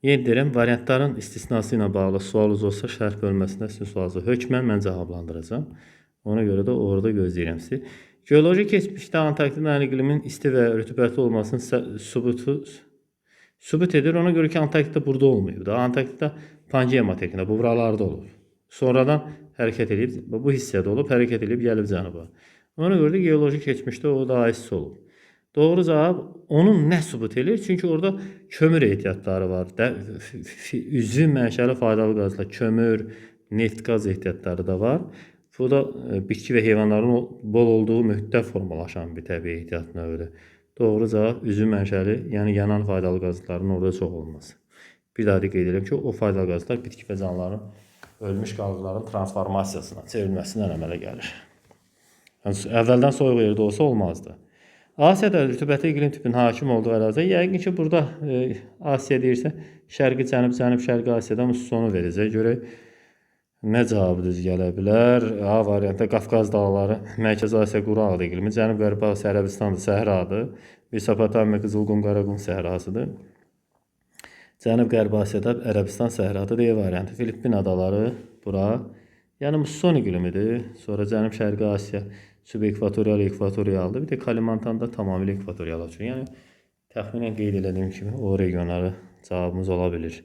Yenə deyirəm, variantların istisnası ilə bağlı sualınız olsa şərh bölməsində sizin sualınızı hökmən mən cavablandıracağım. Ona görə də orada gözləyirəm sizi. Geoloji keçmişdə Antarktidada iqlimin isti və rütubətli olmasının sübut edir. Ona görə ki, Antarktida burada olmayıb da. Antarktida Pangea materikində, bu buralarda olub. Sonradan hərəkət edib, bu hissədə olub, hərəkət edib gəlib cənuba. Ona görə də geoloji keçmişdə o da aizsi olub. Doğru cavab onun nə sübut edir? Çünki orada kömür ehtiyatları var. Üzüm mənşəli faydalı qazlar, kömür, neft qaz ehtiyatları da var. Bu da bitki və heyvanların bol olduğu mühitdə formalaşan bir təbii ehtiyat növüdür. Doğru cavab üzüm mənşəli, yəni yanan faydalı qazların orada çox olması. Bir daha da qeyd edirəm ki, o faydalı qazlar bitki və canlıların ölmüş qalıqların transformasiyasına, çevrilməsindən əmələ gəlir. Yəni, əvvəldən soyuq yerdə olsa olmazdı. Asiyada rütubətli iqlim tipinin hakim olduğu ərazi, yəqin ki, burada Asiya deyirsə, Şərqi Cənub, Cənub-Şərqi Asiyadan sonu verəcək. Görək, nə cavabı düz gələ bilər? A variantda Qafqaz dağları, Mərkəzi Asiya quraqdır iqlimi, Cənub-Qərbi Asiya Ərəbistandır, səhradır. Mesopotamiya, Qızılqum, Qaraqum səhrasıdır. Cənub-Qərbi Asiyada Ərəbistan səhradır. D variantı Filippin adaları bura. Yəni musson iqlimidir. Sonra Cənub-Şərqi Asiya subekvatorial, ekvatorialdır. Bir də Kalimantan da tamamilə ekvatorial üçün. Yəni təxminən qeyd etdiyim kimi o regionları cavabımız ola bilir.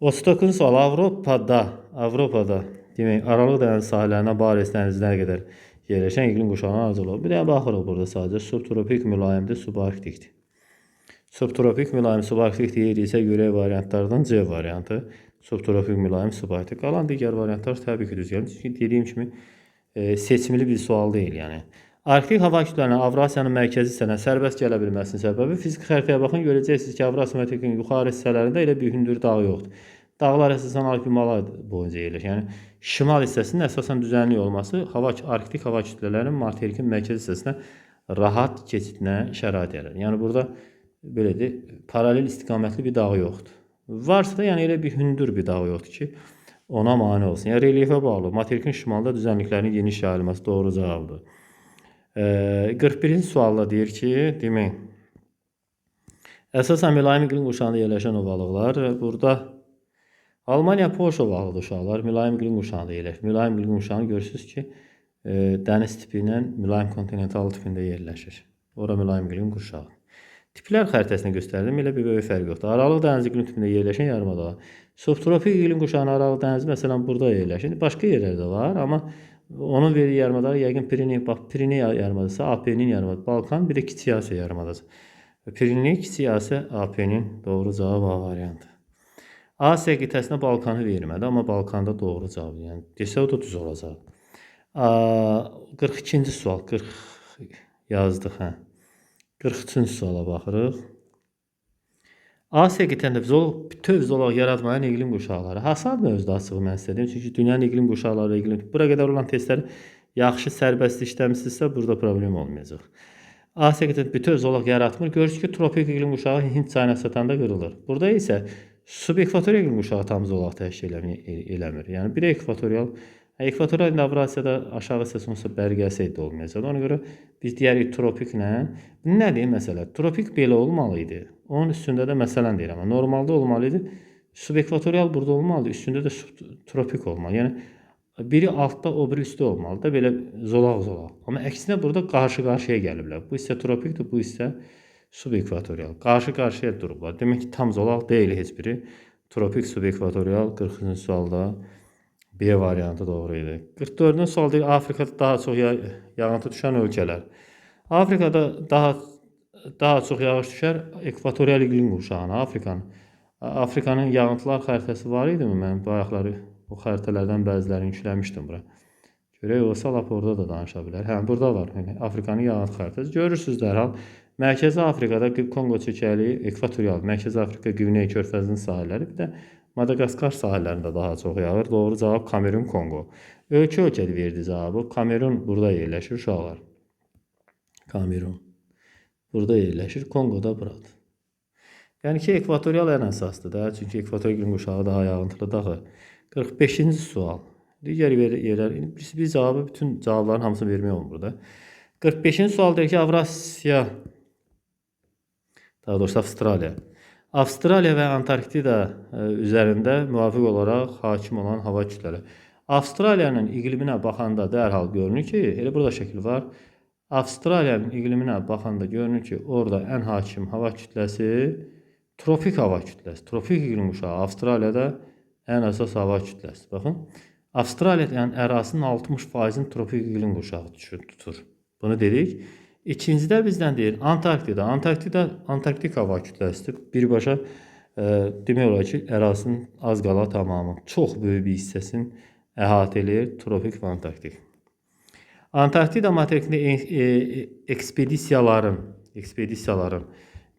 39-cu sual. Avropada demək, Aralıq dəniz sahələrinə Bares dənizinə qədər yerləşən iqlim quşağına arzular. Bir də baxırıq burada sadəcə subtropik mülayimdir, subarktikdir. Subtropik mülayim subarktik deyiriksə görək variantlardan C variantı. Subtropik mülayim subarktik. Qalan digər variantlar təbii ki düz gəlir. Çünki dediyim kimi seçimli bir sual deyil. Yəni Arktik hava kütlələrinin Avrasiyanın mərkəzi hissəsinə sərbəst gələ bilməsinin səbəbi fiziki xəritəyə baxın, görəcəksiniz ki, Avrasiya materikinin yuxarı hissələrində elə bir hündür dağ yoxdur. Dağlar əsasən Alp Himalay boyunca yerləşir. Yəni şimal hissəsinin əsasən düzənlik olması Arktik hava kütlələrinin materikin mərkəzi hissəsinə rahat keçidinə şərait yaradır. Yəni burada belədir, paralel istiqamətli bir dağ yoxdur. Varsa da yəni elə bir hündür bir dağ yoxdur ki, ona mane olsun. Yəni relyefə bağlı materikin şimalda düzənliklərin geniş yayılması doğru cavabdır. 41-ci sualda deyir ki, demək, əsasən mülayim iqlim qurşağında yerləşən ovalıqlar, burada Almaniya, Polşa ovalıqdır uşaqlar, mülayim iqlim qurşağında yerləşir. Mülayim iqlim qurşağını görürsünüz ki, dəniz tipi ilə mülayim kontinental tipində yerləşir. Ora mülayim iqlim qurşağı. Tiplər xəritəsində göstərdim, elə bir böyük fərq yoxdur. Aralıq dəniz iqlim tipində yerləşən yarımada. Subtropik iqlim qurşağının Aralıq dənizi məsələn burada yerləşir. Başqa yerlərdə var, amma onun verdiyi yarımadalar yəqin Piriney yarımadası, AP'nin yarımadası, Balkan, bir də Kiçik Asiya yarımadası. Piriney, Kiçik Asiya, AP'nin doğru cavab A variantı. Asiya qitəsinə Balkanı vermədi, amma Balkanda doğru cavab. Yəni desə o da düz olacaq. 42-ci sual, 40 yazdıq, hə. 43-cü suala baxırıq. Asiya qitəsində bütöv zolaq yaratmayan iqlim qurşaqları. Hasad mövzuda açığı mən istədim. Çünki dünyanın iqlim qurşaqları, bura qədər olan testləri yaxşı sərbəst işləmisinizsə, burada problem olmayacaq. Asiya qitəsində bütöv zolaq yaratmır. Görürsünüz ki, tropik iqlim qurşağı Hind çayına çatanda qırılır. Burada isə subekvatorial iqlim qurşağı tam zolaq təşkil eləmir. Yəni bir ekvatorial, ekvatorial indi Avrasiyada aşağı hissəsi olsa bəri gəlsəydi də olmayacaq. Ona görə biz deyərik tropiklə. Nə deyim məsələ? Tropik belə olmalı idi. Onun üstündə də məsələn deyirəm. Normalda olmalı idi. Subekvatorial burada olmalı idi. Üstündə də subtropik olmalı. Yəni biri altda, o biri üstdə olmalı da belə zolaq. Amma əksinə burada qarşı-qarşıya gəliblər. Bu hissə tropikdir, bu hissə subekvatorial. Qarşı-qarşıya durublar. Demək ki, tam zolaq deyil heç biri. Tropik, subekvatorial 40-cı sualda B variantı doğru idi. 44-cü sual deyir, Afrikada daha çox yağıntı düşən ölkələr. Afrikada daha çox yağış düşər ekvatorial iqlim qurşağına. Afrikanın yağıntılar xəritəsi var idi mi? Mən bayaqları o xəritələrdən bəzilərini yükləmişdim bura. Görək olsa lap orada da danışa bilər. Hə, burada var. Afrikanın yağıntı xəritəsi. Görürsünüz dərhal. Mərkəzi Afrikada Kongo çökəli, ekvatorial, Mərkəzi Afrika, Güney körfəzinin sahilləri, bir də Madagaskar sahillərində daha çox yağır. Doğru cavab Kamerun, Kongo. Ölkə verdi cavabı. Kamerun burada yerləşir uşaqlar. Kamerun burada yerləşir. Kongo da buradır. Yəni ki, ekvatorial ən əsasdır da. Çünki ekvatorial iqlim qurşağı daha yağıntılı dağı. 45-ci sual. Digər yerlər, biz cavabı, bütün cavabların hamısını vermək olmur burada. 45-ci sual deyir ki, Avrasiya, daha doğrusu Avstraliya. Avstraliya və Antarktida üzərində müvafiq olaraq hakim olan hava kütlələri. Avstraliyanın iqliminə baxanda dərhal görünür ki, elə burada şəkil var. Avstraliyanın iqliminə baxanda görünür ki, orada ən hakim hava kütləsi tropik hava kütləsi. Tropik iqlim qurşağı Avstraliyada ən əsas hava kütləsi. Baxın, Avstraliya yəni ərazisinin 60%-ni tropik iqlim qurşağı tutur. Bunu dedik. İkincidə bizdən deyir Antarktida. Antarktik hava kütləsidir. Birbaşa demək olar ki, ərazisinin az qala tamamı, çox böyük bir hissəsini əhatə eləyir tropik və Antarktik. Antarktida materikində ekspedisiyaların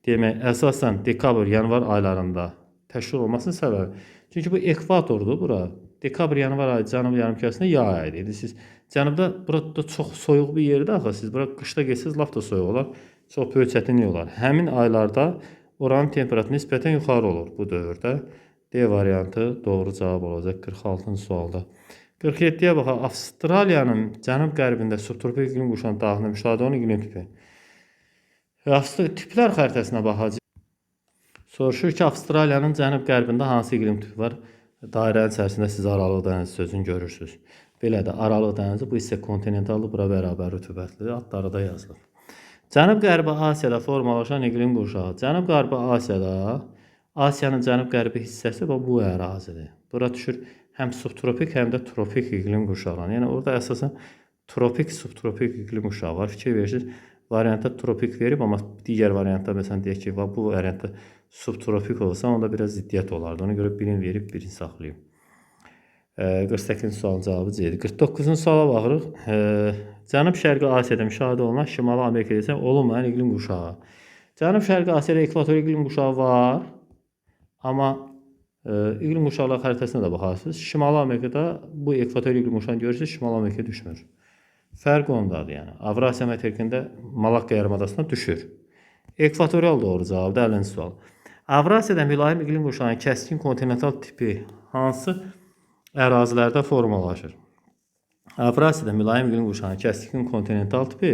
demək əsasən dekabr-yanvar aylarında təşkil olmasının səbəbi. Çünki bu ekvatordur bura. Dekabr-yanvar ayı cənub yarımkürəsində yay ayıdır. İndi siz cənubda burada çox soyuq bir yerdir axı. Siz bura qışda getsiniz lap da soyuq olar. Çox böyük çətinlik olar. Həmin aylarda oranın temperaturu nisbətən yuxarı olur bu dövrdə. D variantı doğru cavab olacaq 46-cı sualda. 47-yə baxaq. Avstraliyanın cənub-qərbində subtropik iqlim quşağının daxilində müşahidə olunan iqlim tipi. Tiplər xəritəsinə baxacağıq. Soruşur ki, Avstraliyanın cənub-qərbində hansı iqlim tipi var? Dairənin içərisində siz Aralıq dənizi sözünü görürsünüz. Belədir, Aralıq dənizi bu isə kontinentaldır, bura bərabər rütubətlidir, adları da yazılır. Cənub-qərbi Asiyada formalaşan iqlim qurşağı. Cənub-qərbi Asiyada, Asiyanın cənub-qərbi hissəsi bu ərazidir. Bura düşür həm subtropik, həm də tropik iqlim qurşaqları. Yəni orada əsasən tropik, subtropik iqlim qurşağı var. Fikir verirsiniz, variantda tropik verib, amma digər variantda məsələn deyək ki, bu variantda subtropik olsa, onda biraz ziddiyyət olardı. Ona görə birini verib, birini saxlayıb. 48-ci sualın cavabı C-dir. 49-cu suala baxırıq. Cənub-Şərqi Asiyada müşahidə olunan Şimali Amerikada isə olunmayan iqlim qurşağı. Cənub-Şərqi Asiyada ekvator iqlim qurşağı var, amma iqlim qurşaqları xəritəsinə də baxarsınız. Şimali Amerikada bu ekvator iqlim qurşağını görürsünüz, Şimali Amerikaya düşmür. Fərq ondadır, yəni. Avrasiya materikində Malakka yarımadasına düşür. Ekvatorial doğru cavabdır, 50-ci sual. Avrasiyada mülayim iqlim qurşağının kəskin kontinental tipi hansı ərazilərdə formalaşır? Avrasiyada mülayim iqlim qurşağının kəskin kontinental tipi,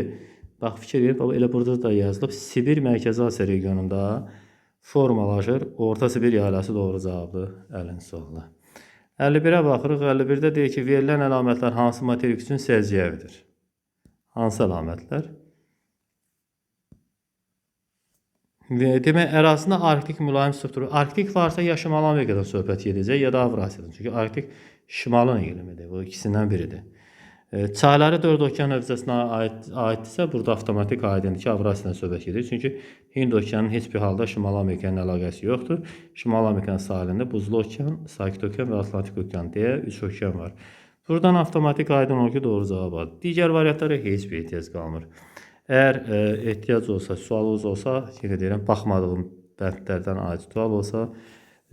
bax fikir verin, elə burada da yazılıb, Sibir Mərkəzi Asiya regionunda formalaşır. Orta Sibir yaylası doğru cavabdır, 50-ci sualda. 51-ə baxırıq. 51-də deyir ki, verilən əlamətlər hansı materik üçün səciyyəvidir? Hansı əlamətlər? Demək, ərazisində Arktik mülayim subtropik. Arktik varsa ya Şimali Amerikadan söhbət gedəcək, ya da Avrasiyadan. Çünki Arktik şimalın iqlimidir. Bu ikisindən biridir. Çayları 4 okean hövzəsinə aiddirsə, burada avtomatik aiddir ki, Avrasiyadan söhbət gedir. Çünki Hind okeanının heç bir halda Şimali Amerikanın əlaqəsi yoxdur. Şimali Amerikanın sahilində Buzlu okean, Sakit okean və Atlantik okean deyə 3 okean var. Buradan avtomatik aydın olur ki, doğru cavab var. Digər variantlara heç bir ehtiyac qalmır. Əgər ehtiyac olsa, sualınız olsa, yenə deyirəm, baxmadığım bəndlərdən aid sual olsa,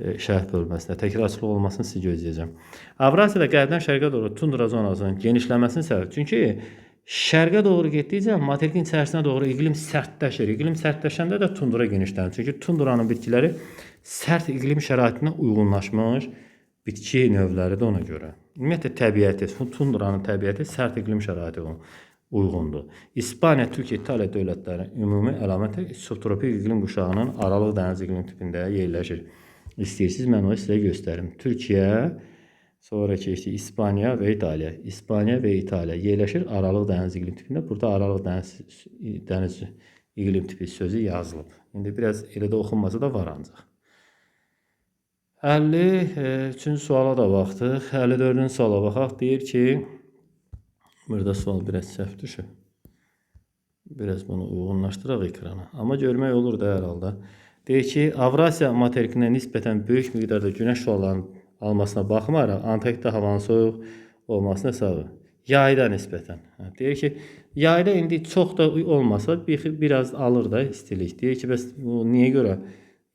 şərh bölməsində təkrarçılıq olmasını sizi gözləyəcəm. Avrasiyada qərbdən şərqə doğru tundra zonasının genişlənməsinin səbəbi. Çünki şərqə doğru getdikcə materikin içərisinə doğru iqlim sərtləşir. İqlim sərtləşəndə də tundra genişlənir. Çünki tundranın bitkiləri sərt iqlim şəraitinə uyğunlaşmış bitki növləridir ona görə. Ümumiyyətlə təbiəti, tundranın təbiəti sərt iqlim şəraiti uyğundur. İspaniya, Türkiyə, İtaliya dövlətlərinin ümumi əlaməti subtropik iqlim quşağının Aralıq dəniz iqlim tipində yerləşir. İstəyirsiniz, mən onu sizə göstərim. Türkiyə, sonra keçdi İspaniya və İtaliya. İspaniya və İtaliya yerləşir Aralıq dəniz iqlim tipində. Burada Aralıq dəniz iqlim tipi sözü yazılıb. İndi biraz elə də oxunmasa da var ancaq. 53-cü suala da baxdıq. 54-cü suala baxaq. Deyir ki, burada sual biraz səhv düşür. Biraz bunu uyğunlaşdıraq ekrana. Amma görmək olur da hər halda. Deyir ki, Avrasiya materikinə nisbətən böyük miqdarda günəş şüalarının almasına baxmayaraq, Antarktida havanın soyuq olmasına səbəb. Yayda nisbətən. Deyir ki, yayda indi çox da olmasa, biraz alır da istilik. Deyir ki, bəs niyə görə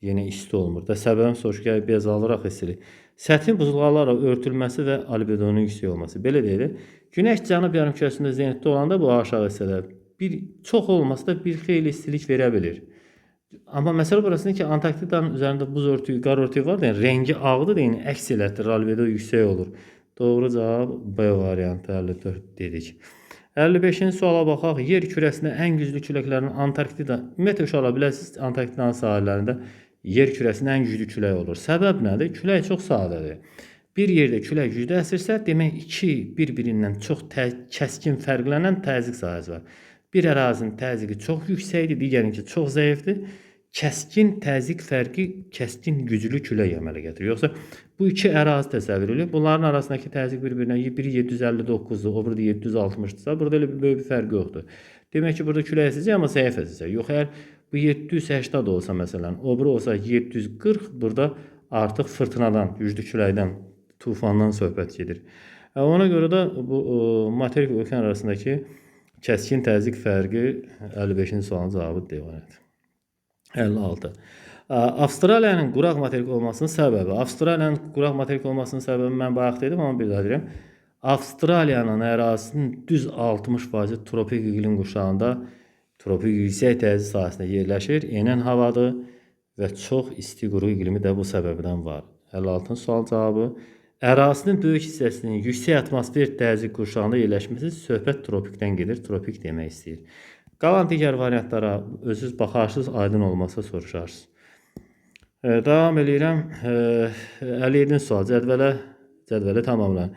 yenə isti olmur da? Səbəbini soruşur ki, biraz alıraq istilik. Səthin buzulqalarla örtülməsi və albedonun yüksək olması. Belə deyil. Günəş cənub yarımkürəsində zenitdə olanda bu aşağı hissədə çox olmasa da bir xeyli istilik verə bilir. Amma məsələ burasında ki, Antarktidanın üzərində buz örtüyü, qar örtüyü var da, yəni rəngi ağdır da, yəni əks elətdir, albedo yüksək olur. Doğru cavab B variantı 54 dedik. 55-ci suala baxaq. Yer kürəsində ən güclü küləklərin Antarktida, ümumiyyətlə uşaqlar biləsiniz, Antarktidanın sahillərində yer kürəsində ən güclü külək olur. Səbəb nədir? Külək çox sadədir. Bir yerdə külək güclü əsirsə, demək iki bir-birindən çox kəskin fərqlənən təzyiq sahəsi var. Bir ərazinin təzyiqi çox yüksəkdir, digərinki çox zəifdir. Kəskin təzyiq fərqi kəskin güclü külək əmələ gətirir. Yoxsa bu iki ərazi təsəvvür edilir. Bunların arasındakı təzyiq bir-birinə biri 759-dur, o biri 760-dırsa, burada elə bir böyük bir fərq yoxdur. Demək ki, burada külək əsəcək, amma zəif əsəcək. Yox, əgər bu 780 olsa məsələn, o biri olsa 740, burada artıq fırtınadan, güclü küləkdən, tufandan söhbət gedir. Ona görə də bu materik və okean arasındakı kəskin təzyiq fərqi 55-ci sualın cavabı D variantı. 56. Avstraliyanın quraq materik olmasının səbəbi. Avstraliyanın quraq materik olmasının səbəbi mən bayaq dedim, amma bir daha deyirəm. Avstraliyanın ərazisinin düz 60% tropik iqlim qurşağında tropik yüksək təzyiq sahəsində yerləşir. Enən havadır və çox isti quru iqlimi də bu səbəbdən var. 56-cı sual cavabı. Ərazinin böyük hissəsinin yüksək atmosfer təzyiq qurşağında yerləşməsi söhbət tropikdən gedir. Tropik demək istəyir. Qalan digər variantlara özünüz baxarsınız, aydın olmasa soruşarsınız. Davam edirəm. 57-ci sual. Cədvələ tamamlayın.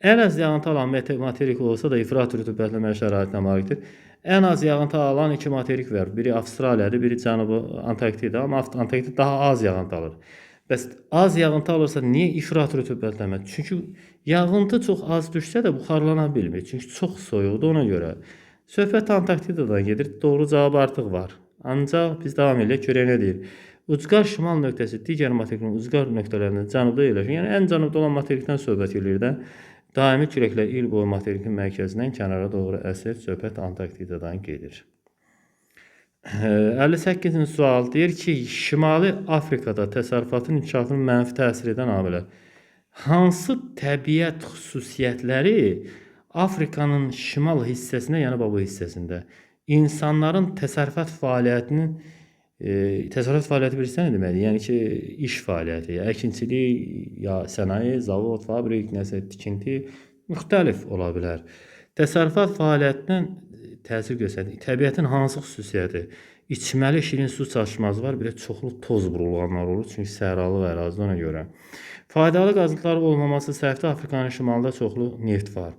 Ən az yağıntı alan materik olsa da ifrat rütubətləmə şəraitinə malikdir. Ən az yağıntı alan iki materik var. Biri Avstraliyadır, biri Cənubi Antarktida. Amma Antarktida daha az yağıntı alır. Bəs az yağıntı alırsa niyə ifrat rütubətləmə? Çünki yağıntı çox az düşsə də buxarlana bilmir. Çünki çox soyuqdur ona görə. Söhbət Antarktidadan gedir. Doğru cavab artıq var. Ancaq biz davam edək, görək nə deyir. Ucqar şimal nöqtəsi digər materikin ucqar nöqtələrindən cənubda yerləşir. Yəni ən cənubda olan materikdən söhbət edir də. Daimi küləklər il boyu materikin mərkəzindən kənara doğru əsir. Söhbət Antarktidadan gedir. 58-ci sual deyir ki, Şimali Afrikada təsərrüfatın inkişafının mənfi təsir edən amillər. Hansı təbiət xüsusiyyətləri Afrikanın şimal hissəsində, yəni bu hissəsində insanların təsərrüfat fəaliyyətinin təsərrüfat fəaliyyəti bilirsən nə deməkdir? Yəni ki, iş fəaliyyəti, əkinçilik, ya sənaye, zavod, fabrik, nəsə tikinti müxtəlif ola bilər. Təsərrüfat fəaliyyətindən təsir göstərir. Təbiətin hansı xüsusiyyəti? İçməli şirin su çatışmazı var, bir də çoxlu toz burulğanlar olur, çünki səhralı ərazidə ona görə. Faydalı qazıntılar olmaması səbəbdə Afrikanın şimalında çoxlu neft var.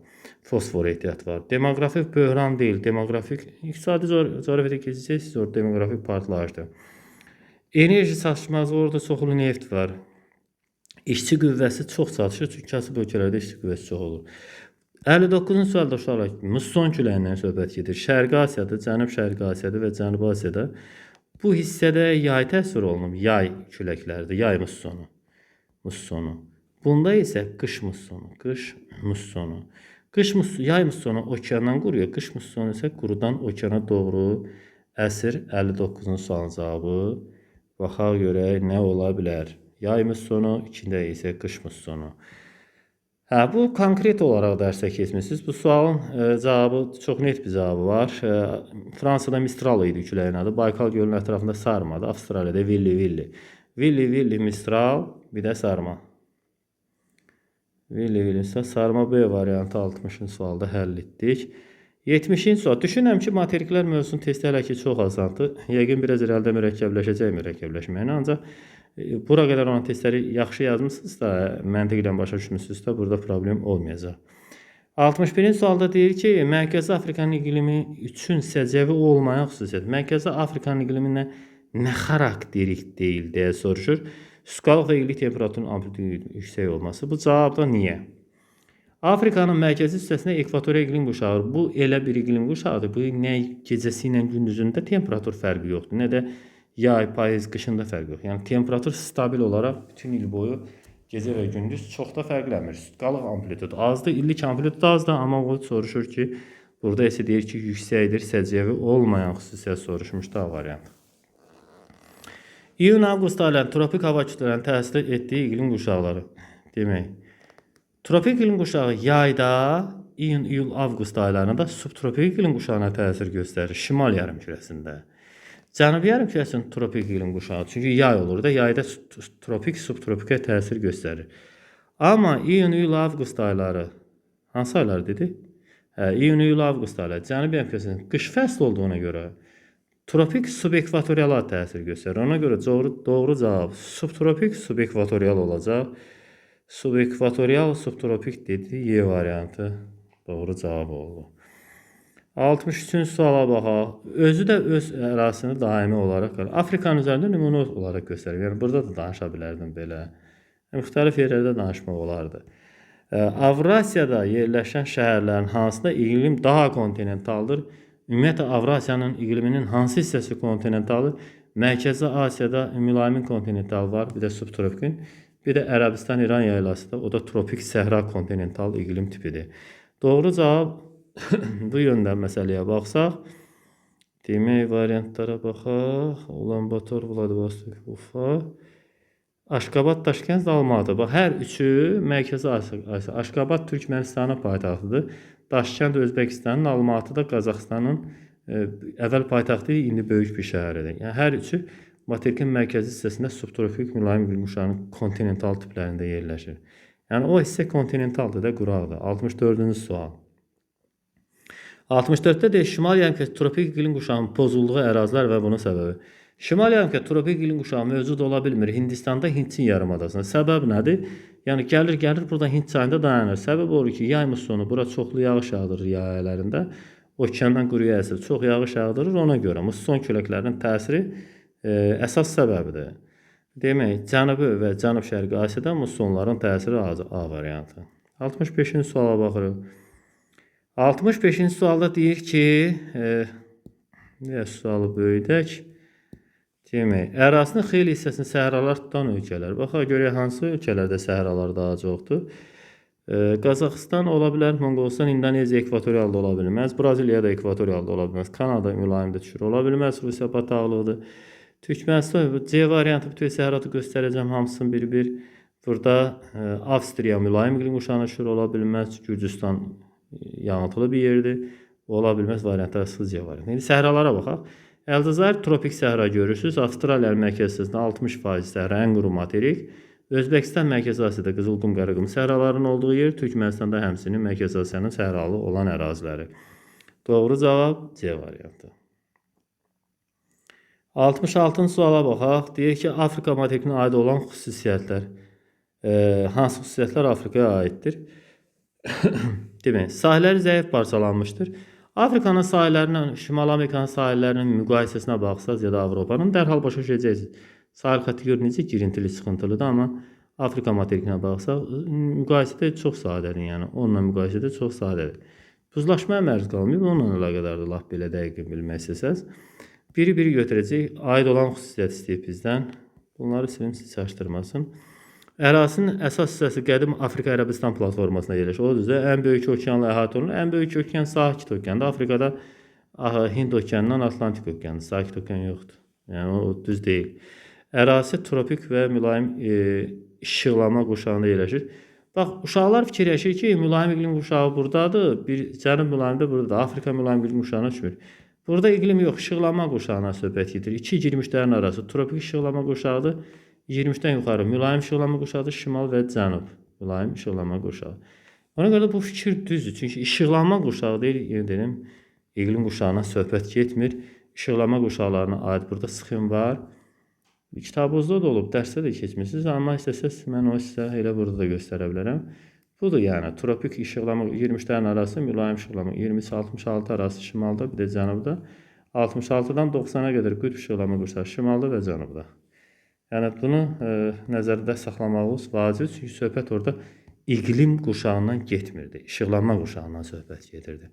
Fosfor ehtiyat var. Demografik böhran deyil, demografik iqtisadi coğrafiyada keçəcəksiniz, orada demografik partlayışdır. Enerji çatışmazlığı, orada çoxlu neft var. İşçi qüvvəsi çox çatışır, çünki kasıb ölkələrdə işçi qüvvəsi çox olur. 59-cu sualda uşaqlar, musson küləyindən söhbət gedir. Şərqi Asiyada, Cənub-Şərqi Asiyada və Cənubi Asiyada bu hissədə yay təsvir olunub. Yay küləklərdir, yay mussonu. Bunda isə qış mussonu, yay mussonu okeandan quruyor, qış mussonu isə qurudan okeana doğru əsir. 59-cu sualın cavabı. Baxaq görək nə ola bilər. Yay mussonu, ikində isə qış mussonu. Bu konkret olaraq dərsə keçmişsiniz. Bu sualın cavabı çox net bir cavabı var. Fransada Mistral idi küləyin adı. Baykal gölünün ətrafında sarmadı. Avstraliyada Willi Mistral, bir də sarma. Sarma B variantı 60-cı sualda həll etdik. 70-ci sual. Düşünürəm ki, materiklər mövzusunu testdə hələ ki çox asandır. Yəqin biraz irəlidə mürəkkəbləşməyini, ancaq bura qədər olan testləri yaxşı yazmışsınızsa, məntiqlə başa düşmüşsünüzsə, burada problem olmayacaq. 61-ci sualda deyir ki, Mərkəzi Afrikanın iqlimi üçün səciyyəvi olmayan xüsusiyyət. Mərkəzi Afrikanın iqliminə nə xarakterik deyil deyə soruşur. Susqalıq və illik temperaturun amplitudu yüksək olması. Bu cavabda niyə? Afrikanın mərkəzi hissəsində ekvatorial iqlim qurşağı. Bu elə bir iqlim qurşağıdır. Bu nə gecəsi ilə gündüzündə temperatur fərqi yoxdur, nə də yay, payız, qışında fərq yox. Yəni temperatur stabil olaraq bütün il boyu gecə və gündüz çox da fərqlənmir. Susqalıq amplitudu azdır, illik amplitudu azdır, amma o soruşur ki, burada isə deyir ki, yüksəkdir, səciyyəvi olmayan xüsusiyyət soruşmuş da variant. İyun-avqust aylarında tropik hava kütlələrinin təsir etdiyi iqlim qurşaqları demək. Tropik iqlim qurşağı yayda, iyun-iyul-avqust aylarında subtropik iqlim qurşağına təsir göstərir şimal yarımkürəsində. Cənubi yarımkürəsinin tropik iqlim qurşağı, çünki yay olur da, yayda tropik, subtropikə təsir göstərir. Amma iyun-iyul-avqust ayları, hansı aylar dedi? İyun-iyul-avqust ayları, Cənubi yarımkürəsinin qış fəsli olduğuna görə tropik subekvatoriala təsir göstərir. Ona görə doğru cavab subtropik, subekvatorial olacaq. Subekvatorial, subtropik dedi, Y variantı doğru cavab oldu. 63-cü suala baxaq. Özü də öz ərazisini daimi olaraq Afrikanın üzərində nümunə olaraq göstərir. Yəni burada da danışa bilərdim belə. Müxtəlif yerlərdə danışmaq olardı. Avrasiyada yerləşən şəhərlərin hansında iqlim daha kontinentaldır? Ümumiyyətlə Avrasiyanın iqliminin hansı hissəsi kontinentaldır? Mərkəzi Asiyada mülayim kontinental var, bir də subtropikin. Bir də Ərəbistan-İran yaylası da, o da tropik səhra kontinental iqlim tipidir. Doğru cavab bu yöndən məsələyə baxsaq, demək variantlara baxaq. Ulan-Bator, Vladivostok, Ufa, Aşqabad, Daşkənd, Almatı. Bax, hər üçü Mərkəzi Asiya. Aşqabad Türkmənistanın paytaxtıdır. Daşkənd Özbəkistanın, Almatı da Qazaxıstanın əvvəl paytaxtı, indi böyük bir şəhəridir. Yəni hər üçü materikin mərkəzi hissəsində subtropik mülayim iqlim quşağının kontinental tiplərində yerləşir. Yəni o hissə kontinentaldır da, quraqdır. 64-cü sual. 64-də deyir, şimal yarımkürəsi tropik iqlim quşağının pozulduğu ərazilər və bunun səbəbi. Şimal yarımkürəsi tropik iqlim quşağı mövcud ola bilmir Hindistanda, Hindçin yarımadasında. Səbəb nədir? Yəni gəlir burada Hind çayında dayanır. Səbəb odur ki, yay mussonu bura çoxlu yağış yağdırır yay aylarında. Okeandan quruya əsir, çox yağış yağdırır. Ona görə musson küləklərinin təsiri əsas səbəbidir. Demək, Cənubi və Cənub-Şərqi Asiyada mussonların təsiri A variantı. 65-ci suala baxırıq. 65-ci sualda deyir ki, sualı böyüdək. Demək, ərazinin xeyli hissəsini səhralar tutan ölkələr. Baxaq görək hansı ölkələrdə səhralar daha çoxdur. Qazaxıstan ola bilər, Monqolistan, İndoneziya ekvatorialda ola bilməz, Braziliya da ekvatorialda ola bilməz, Kanada mülayimdə düşür ola bilməz, Rusiya bataqlıqdır. Türkmənistan, C variantı bütün səhratı göstərəcəm hamısını bir-bir. Burada Avstriya mülayim iqlim quşağına düşür ola bilməz, Gürcüstan yağıntılı bir yerdir, ola bilməz variantı C variantı. İndi səhralara baxaq. Əlcəzair tropik səhra görürsünüz, Avstraliyanın mərkəzində 60% səhra, ən quru materik. Özbəkistan Mərkəzi Asiyada Qızılqum, Qaraqum səhralarının olduğu yer, Türkmənistanda həmçinin Mərkəzi Asiyanın səhralı olan əraziləri. Doğru cavab C variantı. 66-cı suala baxaq. Deyir ki, Afrika materikinə aid olan xüsusiyyətlər. Hansı xüsusiyyətlər Afrikaya aiddir? Demək, sahilləri zəif parçalanmışdır. Afrikanın sahillərinin, Şimal Amerikanın sahillərinin müqayisəsinə baxsaz ya da Avropanın dərhal başa düşəcəksiniz. Sahil xətti görünəcək girintili, sıxıntılıdır, amma Afrika materikinə baxsaq, müqayisədə çox sadədir, yəni onunla müqayisədə çox sadədir. Buzlaşmaya məruz qalmayıb, onunla əlaqədardır, laf belə dəqiq bilmək istəsəz. Biri götürəcək, aid olan xüsusiyyət istəyib bizdən. Bunları silim, siz çaşdırmasın. Ərazinin əsas hissəsi qədim Afrika Ərəbistan platformasına yerləşir. O düzdə ən böyük okeanla əhatə olunur. Ən böyük okean Sakit okeandır. Afrikada Hind okeanından Atlantik okeandır. Sakit okean yoxdur. Yəni o düz deyil. Ərazi tropik və mülayim işıqlama quşağında yerləşir. Bax, uşaqlar fikirləşir ki, mülayim iqlim quşağı buradadır, Cənub mülayimdə buradadır, Afrika mülayim iqlim quşağına düşmür. Burada iqlim yox, işıqlama quşağına söhbət gedir. 2-23-lərin arası tropik işıqlama quşağıdır, 23-dən yuxarı mülayim işıqlama quşağıdır, şimal və cənub mülayim işıqlama quşağı. Ona görə bu fikir düzdür, çünki işıqlama quşağı deyil, dedim, iqlim quşağına söhbət getmir. İşıqlama quşaqlarına aid burada sxem var. Kitabınızda da olub, dərsdə də keçmişsiniz, amma istəsəz mən o sizə elə burada da göstərə bilərəm. Budur yəni, tropik işıqlama 23-lərin arası, mülayim işıqlama 23-66 arası şimalda, bir də cənubda. 66-dan 90-a qədər qütb işıqlama quşağı şimalda və cənubda. Yəni bunu nəzərdə saxlamağınız vacib, çünki söhbət orada iqlim quşağından getmirdi, işıqlanma quşağından söhbət gedirdi.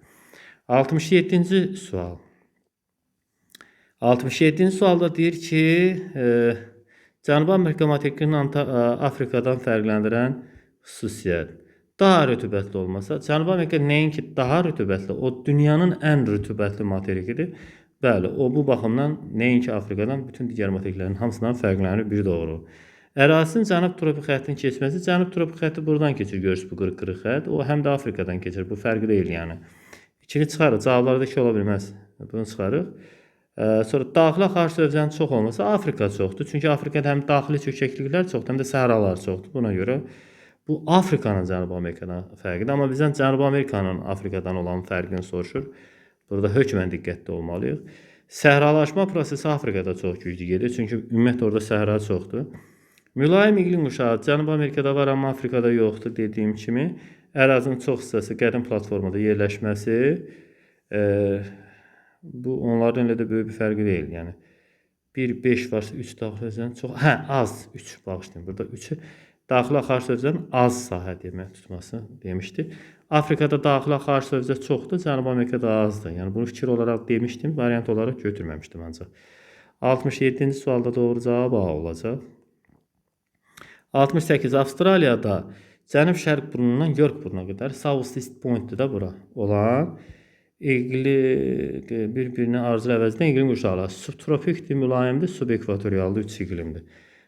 67-ci sual. 67-ci sualda deyir ki, Cənubi Amerika materikini Afrikadan fərqləndirən xüsusiyyət. Daha rütubətli olmasa, Cənubi Amerika nəinki daha rütubətli, o dünyanın ən rütubətli materikidir. Bəli, o bu baxımdan nəinki Afrikadan bütün digər materiklərin hamısından fərqlənir, bir doğru. Ərazinin cənub tropik xəttinin keçməsi, cənub tropik xətti buradan keçir, görürsünüz bu qırıq xətt, o həm də Afrikadan keçir, bu fərqi deyil yəni. İkini çıxarıq, cavablarda iki ola bilməz, bunu çıxarıq. Sonra daxili xarici sövcənin çox olmasa Afrika çoxdur. Çünki Afrikada həm daxili çökəkliklər çoxdur, həm də səhralar çoxdur. Buna görə bu Afrikanın Cənubi Amerikadan fərqidir. Amma bizdən Cənubi Amerikanın Afrikadan olan fərqini soruşur. Burada hökmən diqqətli olmalıyıq. Səhralaşma prosesi Afrikada çox güclü gedir. Çünki ümumiyyətlə orada səhra çoxdur. Mülayim iqlim quşağı Cənubi Amerikada var, amma Afrikada yoxdur dediyim kimi. Ərazinin çox hissəsi qədim platformada yerləşməsi bu onların elə də böyük bir fərqi deyil. Yəni 1-5 varsa 3 daxili sövcənin çox, az 3 bağışlayın. Burada 3-ü daxili xarici sövcənin az sahə demək tutması demişdi. Afrikada daxili xarici sövcə çoxdur, Cənubi Amerikada azdır. Yəni bunu fikir olaraq demişdim, variant olaraq götürməmişdim ancaq. 67-ci sualda doğru cavab A olacaq. 68 Avstraliyada cənub-şərq burnundan York burnuna qədər South East Point-dir da bura olan bir-birini arzu əvəzinə iqlim qurşaqları. Subtropikdir, mülayimdir, subekvatorialdır, 3 iqlimdir.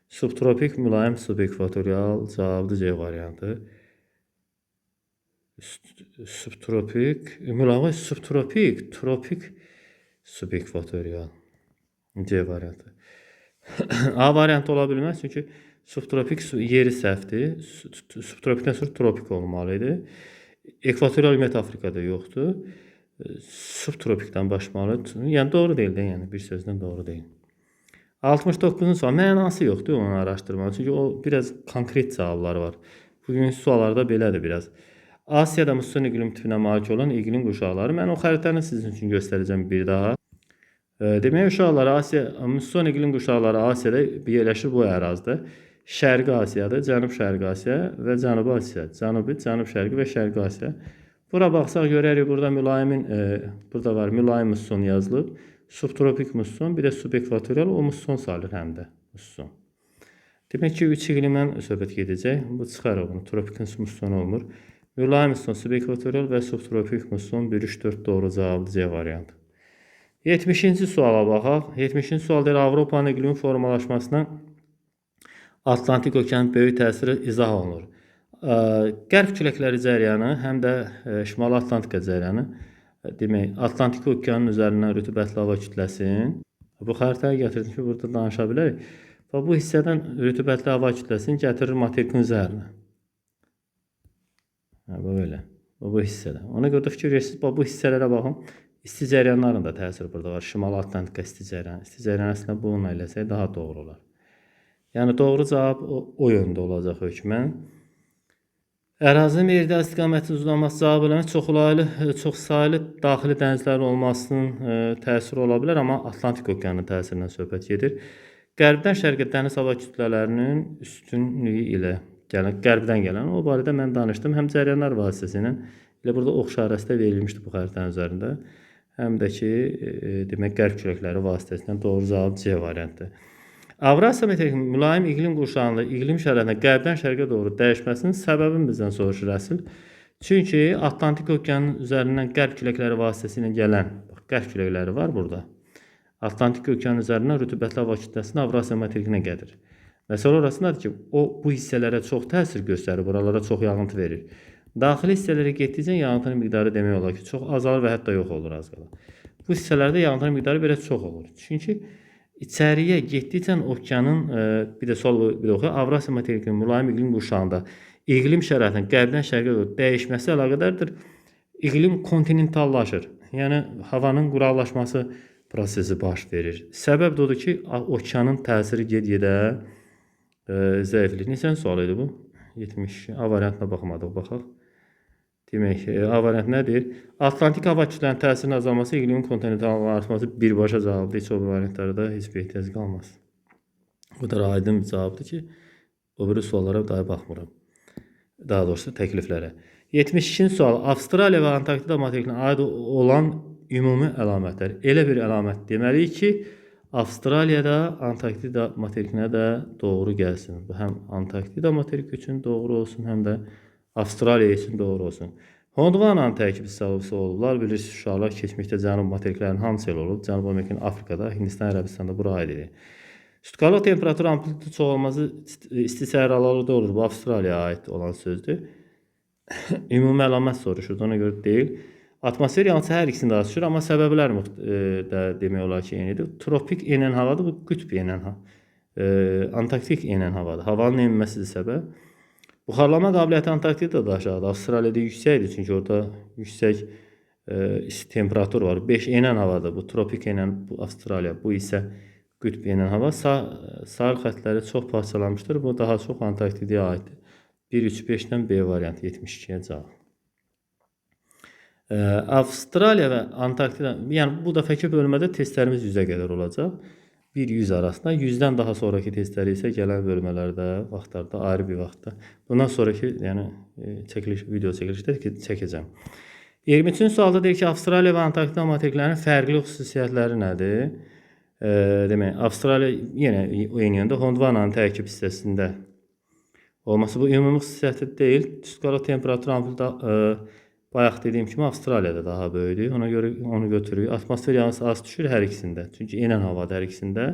Subtropik, mülayim, subekvatorial cavabdır C variantı. Subtropik, mülayim, subtropik, tropik, subekvatorial. C variantı. A variantı ola bilməz, çünki subtropik yeri səhvdir. Subtropikdən sonra tropik olmalıdır. Ekvatorial ümumiyyətlə Afrikada yoxdur. Subtropikdən başlamalıdır. Yəni doğru deyil də, yəni bir sözlə doğru deyil. 69-cu sual mənası yoxdur onu araşdırmaq. Çünki o biraz konkret cavabları var. Bugünkü suallarda belədir biraz. Asiyada musson iqlim tipinə malik olan iqlim qurşaqları. Mən o xəritəni sizin üçün göstərəcəm bir daha. Demək uşaqlar, musson iqlim qurşaqları Asiyada yerləşir bu ərazidə. Şərqi Asiyadır, Cənub-Şərqi Asiya və Cənubi Asiya. Cənubi, Cənub-Şərqi və Şərqi Asiya. Bura baxsaq görərik, burada burada var mülayim musson yazılıb. Subtropik musson, bir də subekvatorial, o musson sayılır həm də musson. Demək ki, 3 iqlimdən söhbət gedəcək. Bu çıxarıq bunu. Tropikin mussonu olmur. Mülayim musson, subekvatorial və subtropik musson 1, 3, 4 doğru cavabdır C variantı. 70-ci suala baxaq. 70-ci sual deyir, Avropanın iqlimin formalaşmasına Atlantik okeanın böyük təsiri izah olunur. Qərb küləkləri cəryanı, həm də Şimali Atlantika cəryanı. Demək, Atlantik okeanın üzərindən rütubətli hava kütləsinin, bu xəritəyə gətirdim ki, burada danışa bilərik. Və bu hissədən rütubətli hava kütləsini gətirir materikin üzərinə. Böyle. Bu hissədə. Ona görə də fikir verirsiniz, bu hissələrə baxın. İsti cəryanların da təsiri burada var. Şimali Atlantika isti cəryanı. İsti cəryanı əslində bununla eləsək daha doğru olar. Yəni doğru cavab o yöndə olacaq hökmən. Ərazinin meridian istiqamətinin uzanması cavab eləmək çox saylı daxili dənizlərin olmasının təsiri ola bilər, amma Atlantik okeanının təsirindən söhbət gedir. Qərbdən şərqə dəniz hava kütlələrinin üstünlüyü ilə qərbdən gələn, o barədə mən danışdım. Həm cəryanlar vasitəsilə, elə burada ox işarəsi də verilmişdi bu xəritənin üzərində. Həm də ki, demək, qərb küləkləri vasitəsilə doğru cavab C variantdır. Avrasiya materikinin mülayim iqlim qurşağında iqlim şəraitində qərbdən şərqə doğru dəyişməsinin səbəbini bizdən soruşur əsl. Çünki Atlantik okeanının üzərindən qərb küləkləri vasitəsilə gələn, qərb küləkləri var burada. Atlantik okeanın üzərindən rütubətli hava kütləsini Avrasiya materikinə gəlir. Məsələ orasındadır ki, o bu hissələrə çox təsir göstərir, buralara çox yağıntı verir. Daxili hissələrə getdikcə yağıntının miqdarı demək olar ki, çox azalır və hətta yox olur az qala. Bu hissələrdə yağıntının miqdarı belə çox olur. Çünki İçəriyə getdikcə okeanın, bir də sol bir oxu, Avrasiya materikinin mülayim iqlim qurşağında iqlim şəraitinin qərbdən şərqə doğru dəyişməsi əlaqədardır. İqlim kontinentallaşır. Yəni havanın quraqlaşması prosesi baş verir. Səbəb də odur ki, okeanın təsiri get-gedə zəifləyir. Neçənci sual idi bu? 70. A variantına baxmadıq, baxaq. Demək, A variant nədir? Atlantik hava kütlənin təsirinin azalması, iqlimin kontinentallaşması birbaşa cavabdır. Heç o variantlarda heç bir ehtiyac qalmaz. Bu da aydın bir cavabdır ki, o biri suallara daha baxmıram. Daha doğrusu təkliflərə. 72-ci sual. Avstraliya və Antarktida materikinə aid olan ümumi əlamətlər. Elə bir əlamət deməliyik ki, Avstraliyada Antarktida materikinə də doğru gəlsin. Bu həm Antarktida materik üçün doğru olsun, həm də Avstraliya üçün doğru olsun. Gondvananın tərkib hissəsi olublar. Bilirsiniz, uşaqlar keçmişdə cənub materiklərinin hamısı elə olub. Cənub Amerikanın Afrikada, Hindistan, Ərəbistanda bura aid idi. Sütqalıq temperatur amplitudu çoxalması isti səhralarda olur. Bu Avstraliyaya aid olan sözdür. Ümumi əlamət soruşur, ona görə deyil. Atmosfer yalnız hər ikisində azışır, amma səbəblər də demək olar ki, eynidir. Tropik enən havadır, bu qütb enən hava. Antarktik enən havadır. Havanın enməsidir səbəb. Buxarlama qabiliyyəti Antarktidada aşağıdır. Avstraliyada yüksəkdir, çünki orada yüksək temperatur var. 5 enən havadır. Bu tropik enən bu Avstraliya, bu isə qütb enən hava. Sarı xətləri çox parçalanmışdır. Bu daha çox Antarktidaya aiddir. 1, 3, 5-dən B variantı 72-yə cavab. Avstraliya və Antarktida, yəni bu dəfəki bölmədə testlərimiz 100-ə qədər olacaq. 1-100 arasında. 100-dən daha sonraki testləri isə gələn bölmələrdə, vaxtlarda, ayrı bir vaxtda. Bundan sonraki, yəni video çəkilişdə çəkəcəm. 23-cü sualda deyir ki, Avstraliya və Antarktida materiklərinin fərqli xüsusiyyətləri nədir? Demək, Avstraliya yenə eyni yöndə Gondvananın tərkib hissəsində olması. Bu ümumi xüsusiyyəti deyil. Skala temperatur amplituda bayaq dediyim kimi Avstraliyada daha böyükdür. Ona görə onu götürürük. Atmosfer yanğısı az düşür hər ikisində. Çünki enən havadır hər ikisində.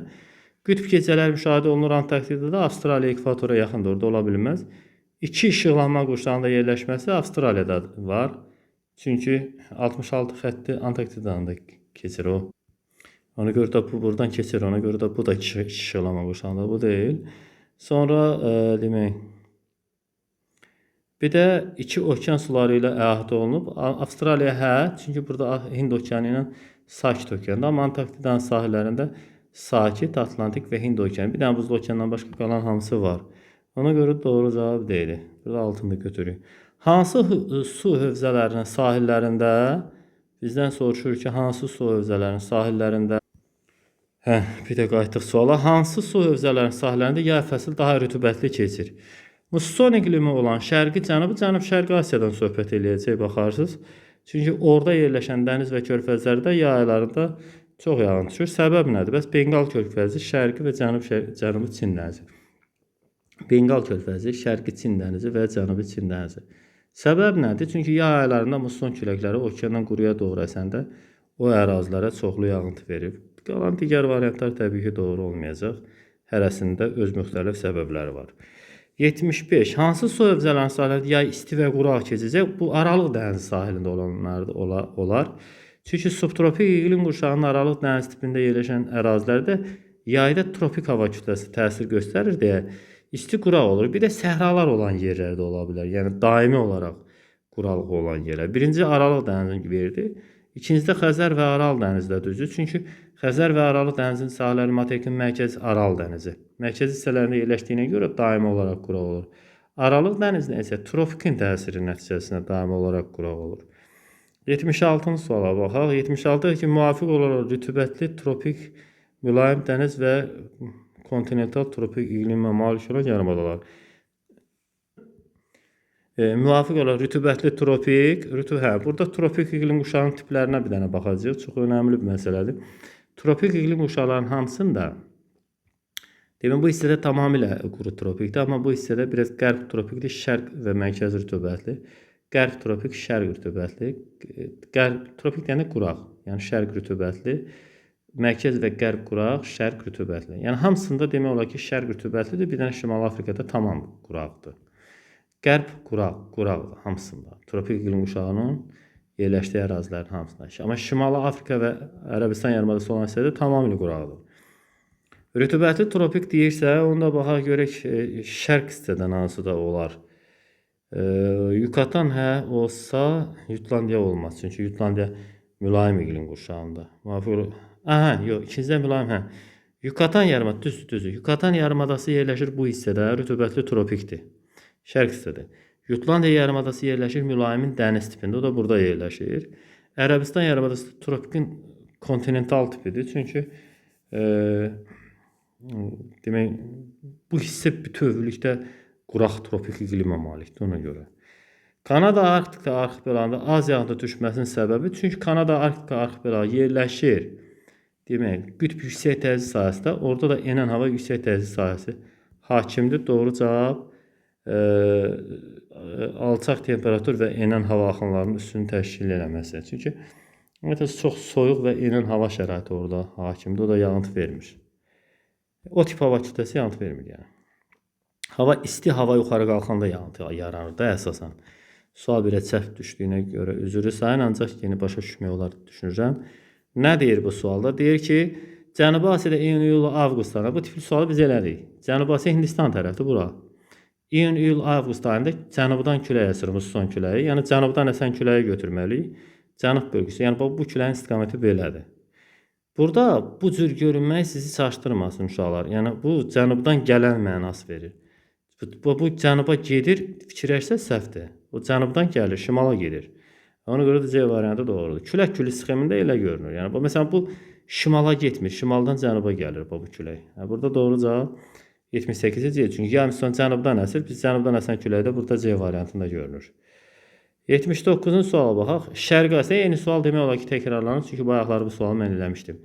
Qütb gecələri müşahidə olunur Antarktidada, Avstraliya ekvatora yaxındır, orada ola bilməz. İki işıqlanma qurşağında yerləşməsi Avstraliyada var. Çünki 66 xətti Antarktidadan da keçir o. Ona görə də bu buradan keçir, ona görə də bu da iki işıqlanma qurşağında, bu deyil. Sonra demək, bir də iki okean suları ilə əhatə olunub. Avstraliya hə, çünki burada Hind okeanı ilə sakit okeandır, amma Antarktidanın sahillərində sakit Atlantik və Hind okeanı. Bir dənə buzlu okeandan başqa qalan hamısı var. Ona görə doğru cavab deyil. Burada altında götürürük. Hansı su hövzələrinin sahillərində, bizdən soruşur ki, hansı su hövzələrinin sahillərində, bir də qayıtdıq suala, hansı su hövzələrinin sahillərində yay fəsil daha rütubətli keçir? Musson iqlimi olan Şərqi Cənubi, Cənub-Şərqi Asiyadan söhbət eləyəcək, baxarsınız. Çünki orada yerləşən dəniz və körfəzlərdə yay aylarında çox yağın düşür. Səbəb nədir? Bəs Benqal körfəzi, Şərqi və Cənubi Çin dənizi. Benqal körfəzi, Şərqi Çin dənizi və Cənubi Çin dənizi. Səbəb nədir? Çünki yay aylarında musson küləkləri okeandan quruya doğru əsəndə o ərazilərə çoxlu yağıntı verir. Qalan digər variantlar təbii ki, doğru olmayacaq. Hərəsində öz müxtəlif səbəbləri var. 75. Hansı su hövzələrinin sahillərində yay isti və quraq keçəcək? Bu Aralıq dənizi sahilində olanlar olar. Çünki subtropik iqlim qurşağının Aralıq dəniz tipində yerləşən ərazilərdə yayda tropik hava kütləsi təsir göstərir deyə isti quraq olur. Bir də səhralar olan yerlərdə ola bilər. Yəni daimi olaraq quraqlıq olan yerlər. Birinci Aralıq dənizini verdi. İkincisi də Xəzər və Aral dənizdə düzdür. Çünki Xəzər və Aralıq dənizinin sahilləri materikin mərkəzi Aral dənizi. Mərkəzi hissələrində yerləşdiyinə görə daimi olaraq quraq olur. Aralıq dənizində isə tropikin təsiri nəticəsində daimi olaraq quraq olur. 76-cı suala baxaq. 76 ki, müvafiq olaraq rütubətli tropik mülayim dəniz və kontinental tropik iqlimə malik olan yarımadalar. Müvafiq olaraq rütubətli tropik, burada tropik iqlim qurşağının tiplərinə bir dənə baxacağıq. Çox önəmli bir məsələdir. Tropik iqlim qurşaqlarının hamısında, demək, bu hissədə tamamilə quru tropikdir, amma bu hissədə biraz qərb tropikdir, şərq və mərkəz rütubətli. Qərb tropik, şərq rütubətli. Qərb tropik yəni quraq, yəni şərq rütubətli. Mərkəz və qərb quraq, şərq rütubətli. Yəni hamısında demək olar ki, şərq rütubətlidir, bir dənə Şimali Afrikada tamam quraqdır. Qərb quraq hamısında. Tropik iqlim qurşağının yerləşdiyi ərazilərin hamısında. Amma Şimali Afrika və Ərəbistan yarımadası olan hissədə tamamilə quraqdır. Rütubətli tropik deyirsə, onda baxaq görək şərq hissədən hansı da olar. Yucatan hə olsa, Jutlandiya olmaz. Çünki Jutlandiya mülayim iqlim qurşağında. Yox, ikincidə mülayim, Yucatan yarımadası, düzdür. Yucatan yarımadası yerləşir bu hissədə, rütubətli tropikdir. Şərq hissədə. Jutlandiya yarımadası yerləşir mülayimin dəniz tipində, o da burada yerləşir. Ərəbistan yarımadası tropikin kontinental tipidir. Çünki demək, bu hissə bütövlükdə quraq tropik iqlimə malikdir ona görə. Kanada Arktika arxipelagında az yağıntı düşməsinin səbəbi, çünki Kanada Arktika arxipelağı yerləşir. Demək, qütb yüksək təzyiq sahəsində, orada da enən hava yüksək təzyiq sahəsi hakimdir. Doğru cavab alçaq temperatur və enən hava axınlarının üstünü təşkil eləməsi. Çünki çox soyuq və enən hava şəraiti orada hakimdir. O da yağıntı vermir. O tip hava kütləsi yağıntı vermir yəni. İsti hava yuxarı qalxanda yağıntı yaranır da əsasən. Sual birə səhv düşdüyünə görə üzrü sayın, ancaq yeni başa düşmək olar düşünürəm. Nə deyir bu sualda? Deyir ki, Cənubi Asiyada iyun, iyul, avqustda, bu tipli sualı biz elədik. Cənubi Asiya Hindistan tərəfdir bura. İyun, iyul, avqust ayında cənubudan külək əsir, musson küləyi. Yəni cənubudan əsən küləyi götürməliyik. Cənub bölgəsi. Yəni bu küləyin istiqaməti belədir. Burada bu cür görünmək sizi çaşdırmasın uşaqlar. Yəni bu cənubdan gələn mənası verir. Bu cənuba gedir, fikirləşsə səhvdir. O cənubdan gəlir, şimala gedir. Ona görə də C variantı doğrudur. Külək külü sxemində elə görünür. Yəni məsələn bu şimala getmir, şimaldan cənuba gəlir bu külək. Burada doğru cavab 78-ci C. Çünki yay musson cənubdan əsir, biz cənubdan əsən küləyi də burada C variantında görünür. 79-cu suala baxaq. Şərqi Asiya, eyni sual demək olar ki, təkrarlanır. Çünki bayaqları bu sualı mən eləmişdim.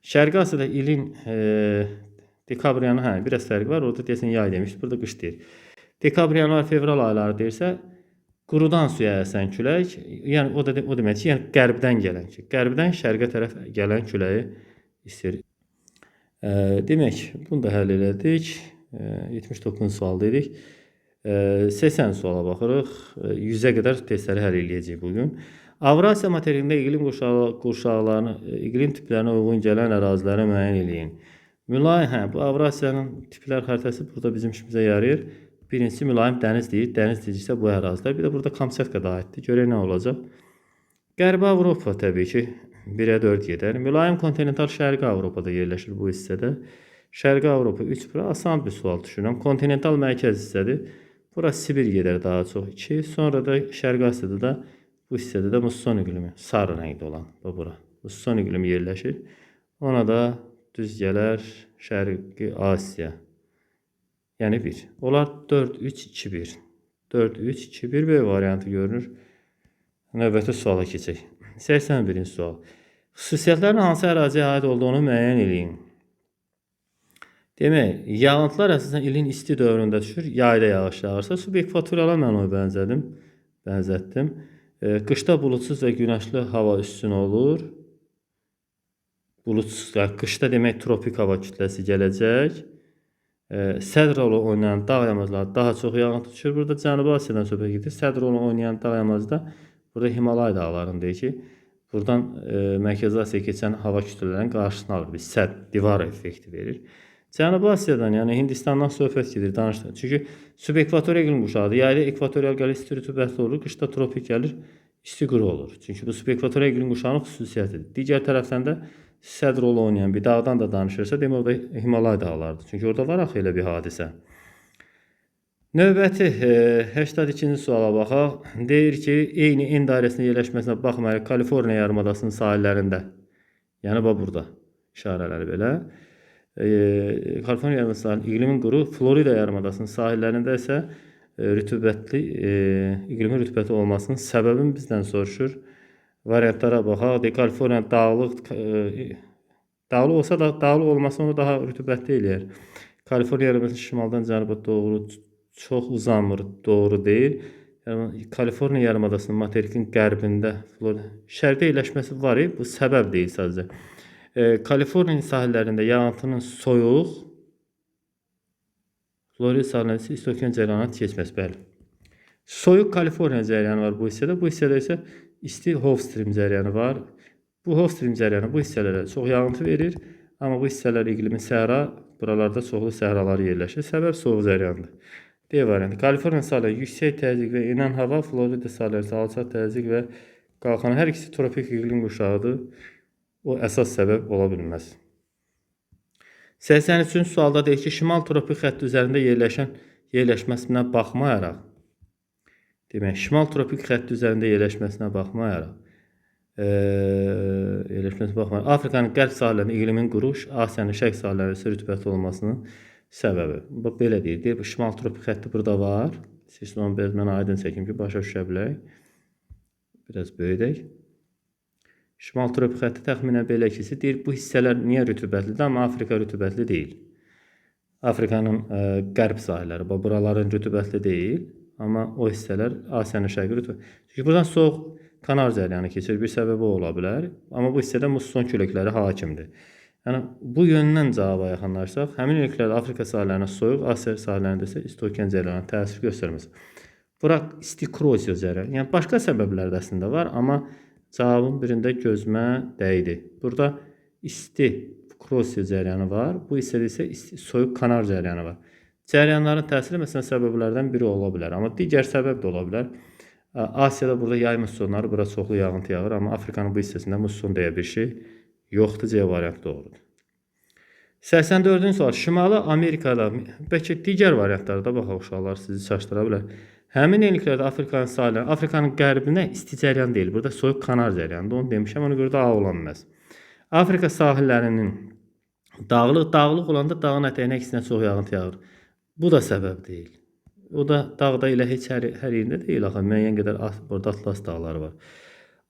Şərqi Asiyada ilin dekabr yanı, biraz fərqi var. Orada deyəsən yay demişdir, burada qış deyir. Dekabr, yanvar, fevral ayları deyirsə, qurudan suya əsən külək, yəni o demək ki, yəni qərbdən gələn ki, qərbdən şərqə tərəf gələn küləyi istəyir. Demək, bunu da həll elədik. 79 sual dedik. 80 suala baxırıq. 100-ə qədər testləri həll eləyəcəyik bugün. Avrasiya materikində iqlim qurşaqlarını, iqlim tiplərinə uyğun gələn əraziləri müəyyən eləyin. Mülayim, bu Avrasiyanın tiplər xəritəsi burada bizim işimizə yarayır. Birincisi mülayim dəniz deyir. Dəniz deyirsə bu ərazilər. Bir də burada Kamçatka da aiddir. Görək nə olacaq. Qərbi Avropa təbii ki 1-ə 4 gedər. Mülayim kontinental Şərqi Avropada yerləşir bu hissədə. Şərqi Avropa 3, bura asan bir sual düşünürəm. Kontinental mərkəz hissədir. Bura Sibir gedər daha çox 2. Sonra da Şərqi Asiyada da bu hissədə də musson iqlimi, sarı rəngdə olan bura. Musson iqlimi yerləşir. Ona da düz gələr Şərqi Asiya. Yəni 1. Onlar 4, 3, 2, 1. 4, 3, 2, 1 B variantı görünür. Növbəti suala keçək. 81-ci sual. Xüsusiyyətlərin hansı əraziyə aid olduğunu müəyyən eləyin. Demək, yağıntılar əsasən ilin isti dövründə düşür. Yayda yağış yağırsa, subekvatoriala mən onu bənzətdim. Qışda bulutsuz və günəşli hava üstün olur. Bulutsuz, qışda demək tropik hava kütləsi gələcək. Sədr rolu oynayan dağ yamacları daha çox yağıntı düşür. Burada Cənubi Asiyadan söhbət gedir. Sədr rolu oynayan dağ yamacda burada Himalay dağlarındayı ki, buradan Mərkəzi Asiyaya keçən hava kütlələrinin qarşısını alır. Bir sədd, divar effekti verir. Cənubi Asiyadan, yəni Hindistandan söhbət gedir, danışdıq. Çünki subekvatorial iqlim qurşağıdır. Yayda ekvatorial gəlir, isti rütubətli olur. Qışda tropik gəlir, isti quru olur. Çünki bu subekvatorial iqlim qurşağının xüsusiyyətidir. Digər tərəfdən də sədr rolu oynayan bir dağdan da danışırsa, demək o da Himalay dağlarıdır. Çünki orada var axı elə bir hadisə. Növbəti 82-ci suala baxaq. Deyir ki, eyni en dairəsində yerləşməsinə baxmayaraq Kaliforniya yarımadasının sahillərində, yəni burada işarələri belə. Kaliforniya yarımadasının iqlimin quru, Florida yarımadasının sahillərində isə rütubətli, iqlimin rütubətli olmasının səbəbini bizdən soruşur. Variantlara baxaq. Kaliforniya dağlıq olsa da, dağlıq olması onu daha rütubətli eləyər. Kaliforniya yarımadasının şimaldan cənuba doğru çox uzanmır, doğru deyil. Yəni, Kaliforniya yarımadasının materikin qərbində, şərqdə yerləşməsi var, bu səbəb deyil sadəcə. Kaliforniya sahillərində yağıntının soyuq, Florida sahillərində isti okean cəryanatı keçməz, bəli. Soyuq Kaliforniya cəryanı var bu hissədə. Bu hissədə isə isti Gulfstream cəryanı var. Bu Gulfstream cəryanı bu hissələrə çox yağıntı verir. Amma bu hissələr iqlimi səhra, buralarda çoxlu səhraları yerləşir. Səbəb soyuq cəryanıdır. D variantı. Kaliforniya sahilləri yüksək təzyiq və enən hava, Florida sahilləri alçaq təzyiq və qalxan. Hər ikisi tropik iqlim qurşağıdır. O əsas səbəb ola bilməz. 83-cü sualda deyir ki, şimal tropik xətti üzərində yerləşməsinə baxmayaraq, demək, şimal tropik xətti üzərində yerləşməsinə baxmayaraq, Afrikanın qərb sahillərində iqlimin quru, Asiyanın şərq sahillərində isə rütubətli olmasının səbəbi. Bax, belə deyir. Deyir, bu şimal tropik xətti burada var. Siz onu biraz mənə aydın çəkim ki, başa düşə bilək. Biraz böyüdək. Şimal tropik xətti təxminən belə ikisi deyir, bu hissələr niyə rütubətlidir, amma Afrika rütubətli deyil. Afrikanın qərb sahilləri, buraların rütubətli deyil, amma o hissələr Asiyanın şərqi rütubətli. Çünki buradan soğuq kanar cəryanı keçir, bir səbəbi ola bilər, amma bu hissədə musson küləkləri hakimdir. Yəni, bu yöndən cavaba yaxınlaşsaq, həmin ölkələrdə Afrika sahillərində soyuq, Asiya sahillərində isə isti okean cəryanı təsir göstərməz. Bura isti korroziya cəryanı, yəni başqa səbəblər də əslində var, amma cavabın birində gözümə dəydi. Burada isti korroziya cəryanı var, bu hissədə isə soyuq kanar cəryanı var. Cəryanların təsiri məsələn səbəblərdən biri ola bilər, amma digər səbəb də ola bilər. Asiyada burada yay mussonları, bura çoxlu yağıntı yağır, amma Afrikanın bu hissəsində musson deyə bir şey yoxdur, C variantı doğrudur. 84-cü sual. Şimali Amerikada, bəlkə digər variantlarda baxaq uşaqlar sizi çaşdıra bilər. Həmin enliklərdə Afrikanın sahilləri, Afrikanın qərbində isti cəryan deyil, burada soyuq kanar cəryanıdır, onu demişəm, ona görə də A ola bilməz. Afrika sahillərinin dağlıq olanda dağın ətəyinə əksinə çox yağıntı yağır. Bu da səbəb deyil. O da dağda ilə heç hər yerində deyil, axı müəyyən qədər burada Atlas dağları var.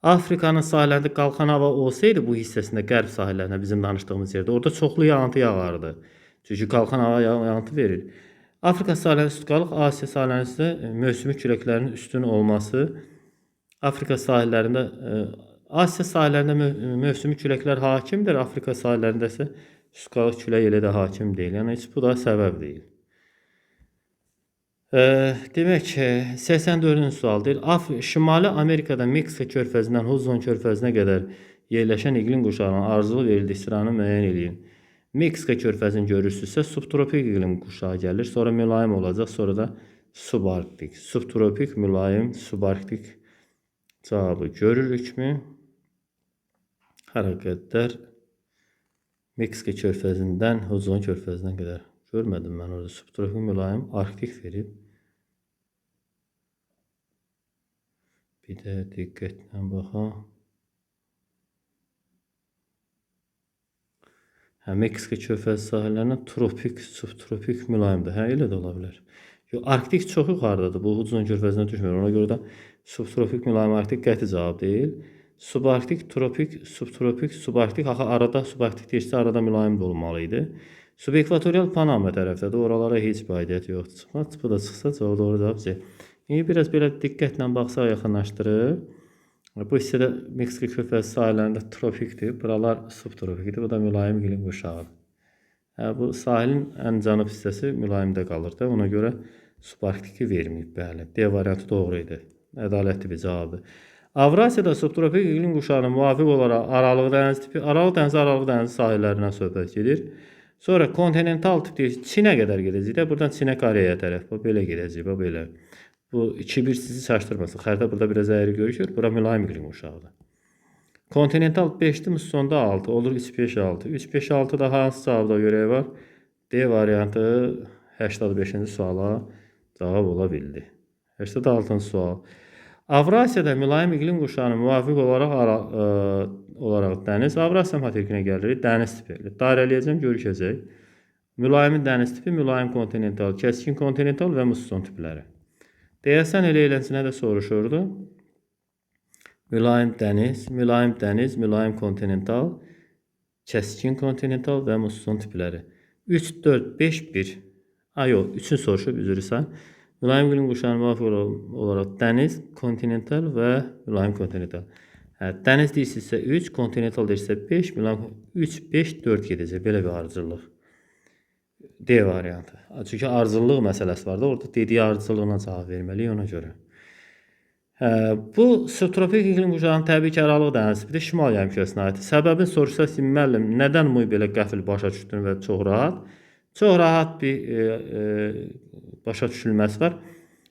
Afrikanın sahillərində qalxan hava olsaydı bu hissəsində qərb sahillərində bizim danışdığımız yerdə orada çoxlu yağıntı yağardı. Çünki qalxan hava yağıntı verir. Afrika sahilləri sutkalıq, Asiya sahillərində isə mövsümi küləklərin üstün olması. Afrika sahillərində, Asiya sahillərində mövsümi küləklər hakimdir. Afrika sahillərində isə sutkalıq külək elə də hakim deyil. Yəni heç bu da səbəb deyil. Demək, 84-cü sual deyil. Şimali Amerikada Meksika körfəzindən Hudson körfəzinə qədər yerləşən iqlim quşağının arzulu verildiyi sıranı müəyyən edin. Meksika körfəzini görürsünüzsə, subtropik iqlim quşağı gəlir. Sonra mülayim olacaq, sonra da subarktik. Subtropik, mülayim, subarktik cavabı görürükmü? Hərəkətlər Meksika körfəzindən Hudson körfəzinə qədər. Görmədim mən orada subtropik, mülayim, arktik verib. Bir də diqqətlə baxaq. Meksika körfəzi sahillərinə tropik, subtropik, mülayimdir. Elə də ola bilər. Arktik çox yuxarıdadır. Bu Hudson körfəzinə düşmür. Ona görə də subtropik, mülayim, arktik qəti cavab deyil. Subarktik, tropik, subtropik, subarktik. Axı arada subarktik deyirsə arada mülayim də olmalı idi. Subekvatorial Panama tərəfdədir. Oralara heç bir aidiyyət yoxdur. Çıxmaz. Bu da çıxsa cavab doğru cavab C. Biraz belə diqqətlə baxsaq yaxınlaşdırıb. Bu hissədə Meksika körfəzi sahillərində tropikdir. Buralar subtropikdir. Bu da mülayim iqlim quşağıdır. Bu sahilin ən cənub hissəsi mülayimdə qalır da. Ona görə subarktiki verməyib. Bəli. D variantı doğru idi. Ədalətli bir cavabdır. Avrasiyada subtropik iqlim quşağına müvafiq olaraq Aralıq dənizi tipi, Aralıq dənizi sahillərindən söhbət gedir. Sonra kontinental tip deyir, Çinə qədər gedəcək də. Buradan Çinə Koreya tərəf. Bu belə gedəcək. Bu belə. Bu 2-1 sizi çaşdırmasın. Xəritə burada biraz əyri görüşür. Bura mülayim iqlim quşağıdır. Kontinental 5-dir, mussonda 6. Olur 3-5-6. 3-5-6 da hansı cavabda görək var? D variantı 85-ci suala cavab ola bildi. 86-cı sual. Avrasiyada mülayim iqlim quşağına müvafiq olaraq dəniz, Avrasiya materikinə gəlirik, dəniz tipi. Dairələyəcəm, görüşəcək. Mülayim dəniz tipi, mülayim kontinental, kəskin kontinental və musson tipləri. Deyəsən elə eləsinə də soruşurdu. Mülayim dəniz, mülayim kontinental, kəskin kontinental və musson tipləri. 3, 4, 5, 1. Yox, 3-ünü soruşub, üzrüsən. Mülayim iqlim quşağına müvafiq olaraq dəniz, kontinental və mülayim kontinental. Dəniz deyirsinizsə 3, kontinental deyirsə 5, mülayim 3, 5, 4 gedəcək. Belə bir ardıcıllıq. D variantı. Çünki ardıcıllıq məsələsi var da, orada dediyi ardıcıllığına cavab verməliyik ona görə. Bu subtropik iqlim quşağının təbii ki, Aralıq dənizi tipidir, şimal yarımkürəsinə aiddir. Səbəbini soruşsa, müəllim, nədən bu belə qəfil başa düşdün və çox rahat? Çox rahat bir başa düşülməsi var.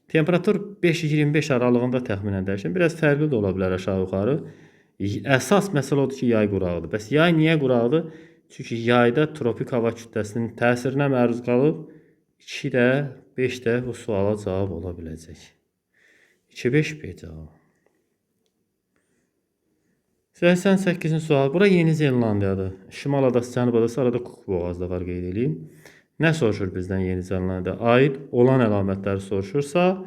Temperatur 5-25 aralığında təxminən dəyişir. Biraz fərqli də ola bilər aşağı-yuxarı. Əsas məsələ odur ki, yay qurağıdır. Bəs yay niyə qurağıdır? Çünki yayda tropik hava kütləsinin təsirinə məruz qalıb 2 də, 5 də bu suala cavab ola biləcək. 2-5-5 cavab. 88-ci sual. Bura Yeni Zelandiyadır. Şimal adası, Cənub adası, arada Cook boğazda var, qeyd edeyim. Nə soruşur bizdən Yeni Zelandiyada? Aid olan əlamətləri soruşursa,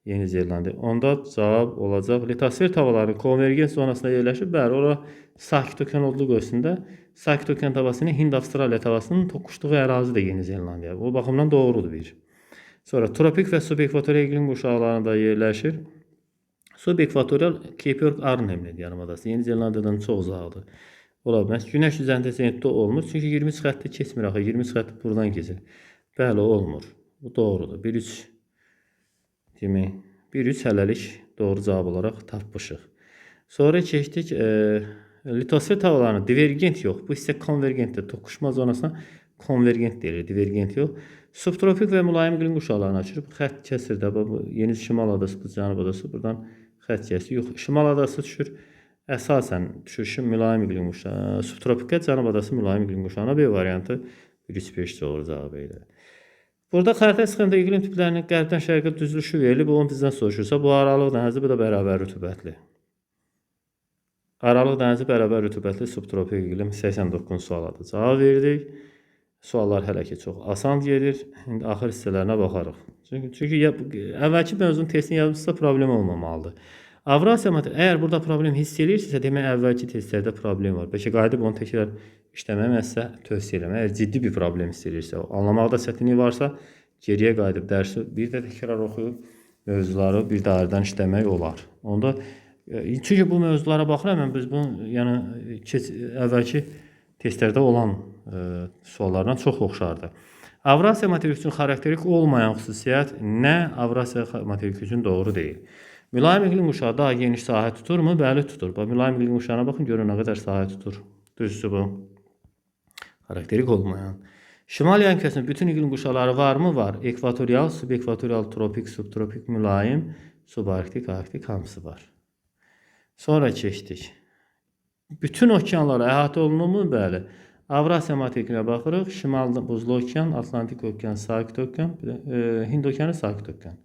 Yeni Zelandiya. Onda cavab olacaq. Litosfer tavaların konvergens zonasında yerləşib. Bəli, ora sakit okean olduğu qövsündə. Sakit okean tavasının Hind-Avstraliya tavasının toqquşduğu ərazi də Yeni Zelandiya. O baxımdan doğrudur bir. Sonra tropik və subekvatorial iqlim quşaqlarında yerləşir. Subekvatorial Cape York Arnhem-dir yarımadası. Yeni Zelandiyadan çox uzaqdır. Ola bilməz. Günəş üzərində zenitdə olmur. Çünki 20 xətti keçmir axı. 20 xətti buradan keçir. Bəli, olmur. Bu doğrudur. 1-3 demək. 1-3 hələlik doğru cavab olaraq tapmışıq. Sonra keçdik litosfer tavalarına. Divergent yox. Bu hissə konvergentdir. Toqquşma zonasına konvergent deyilir. Divergent yox. Subtropik və mülayim iqlim quşaqlarını açır. Bu xətt kəsir də. Bu Yeni Şimal adası, bu Cənub adası. Buradan xətt kəsir. Yox, Şimal adası düşür. Əsasən düşüşü mülayim iqlim quşağına. Subtropikə, Cənub adası mülayim iqlim quşağına. B variantı 1-3-5 doğru cavab idi. Burada xəritə sıxında iqlim tiplərinin qərbdən şərqə düzülüşü verilir. Bu onu bizdən soruşursa, bu Aralıq dənizi, bu da bərabər rütubətli. Aralıq dənizi bərabər rütubətli subtropik iqlim 89 sualadır. Cavab verdik. Suallar hələ ki çox asan gedir. İndi axır hissələrinə baxarıq. Çünki əvvəlki mövzunun testini yazmışsa problem olmamalıdır. Avrasiya materiki, əgər burada problem hiss edirsinizsə, demək əvvəlki testlərdə problem var. Bəlkə qayıdıb onu təkrar işləməyə mən sizə tövsiyə edirəm. Əgər ciddi bir problem hiss edirsə, anlamaqda çətinlik varsa, geriyə qayıdıb dərsi bir də təkrar oxuyub mövzuları bir də ayrıdan işləmək olar. Onda çünki bu mövzulara baxıram, biz bunu yəni əvvəlki testlərdə olan suallardan çox oxşardır. Avrasiya materiki üçün xarakterik olmayan xüsusiyyət nə? Avrasiya materiki üçün doğru deyil. Mülayim iqlim qurşağı daha geniş sahə tuturmu? Bəli, tutur. Mülayim iqlim qurşağına baxın, görün nə qədər sahə tutur. Düzdür bu. Xarakterik olmayan. Şimal yarımkürəsinin bütün iqlim qurşaqları varmı? Var. Ekvatorial, subekvatorial, tropik, subtropik, mülayim, subarktik, arktik hamısı var. Sonra keçdik. Bütün okeanlara əhatə olunurmu? Bəli. Avrasiya materikinə baxırıq. Şimalda buzlu okean, Atlantik okean, sakit okean, Hind okeanı, sakit okean.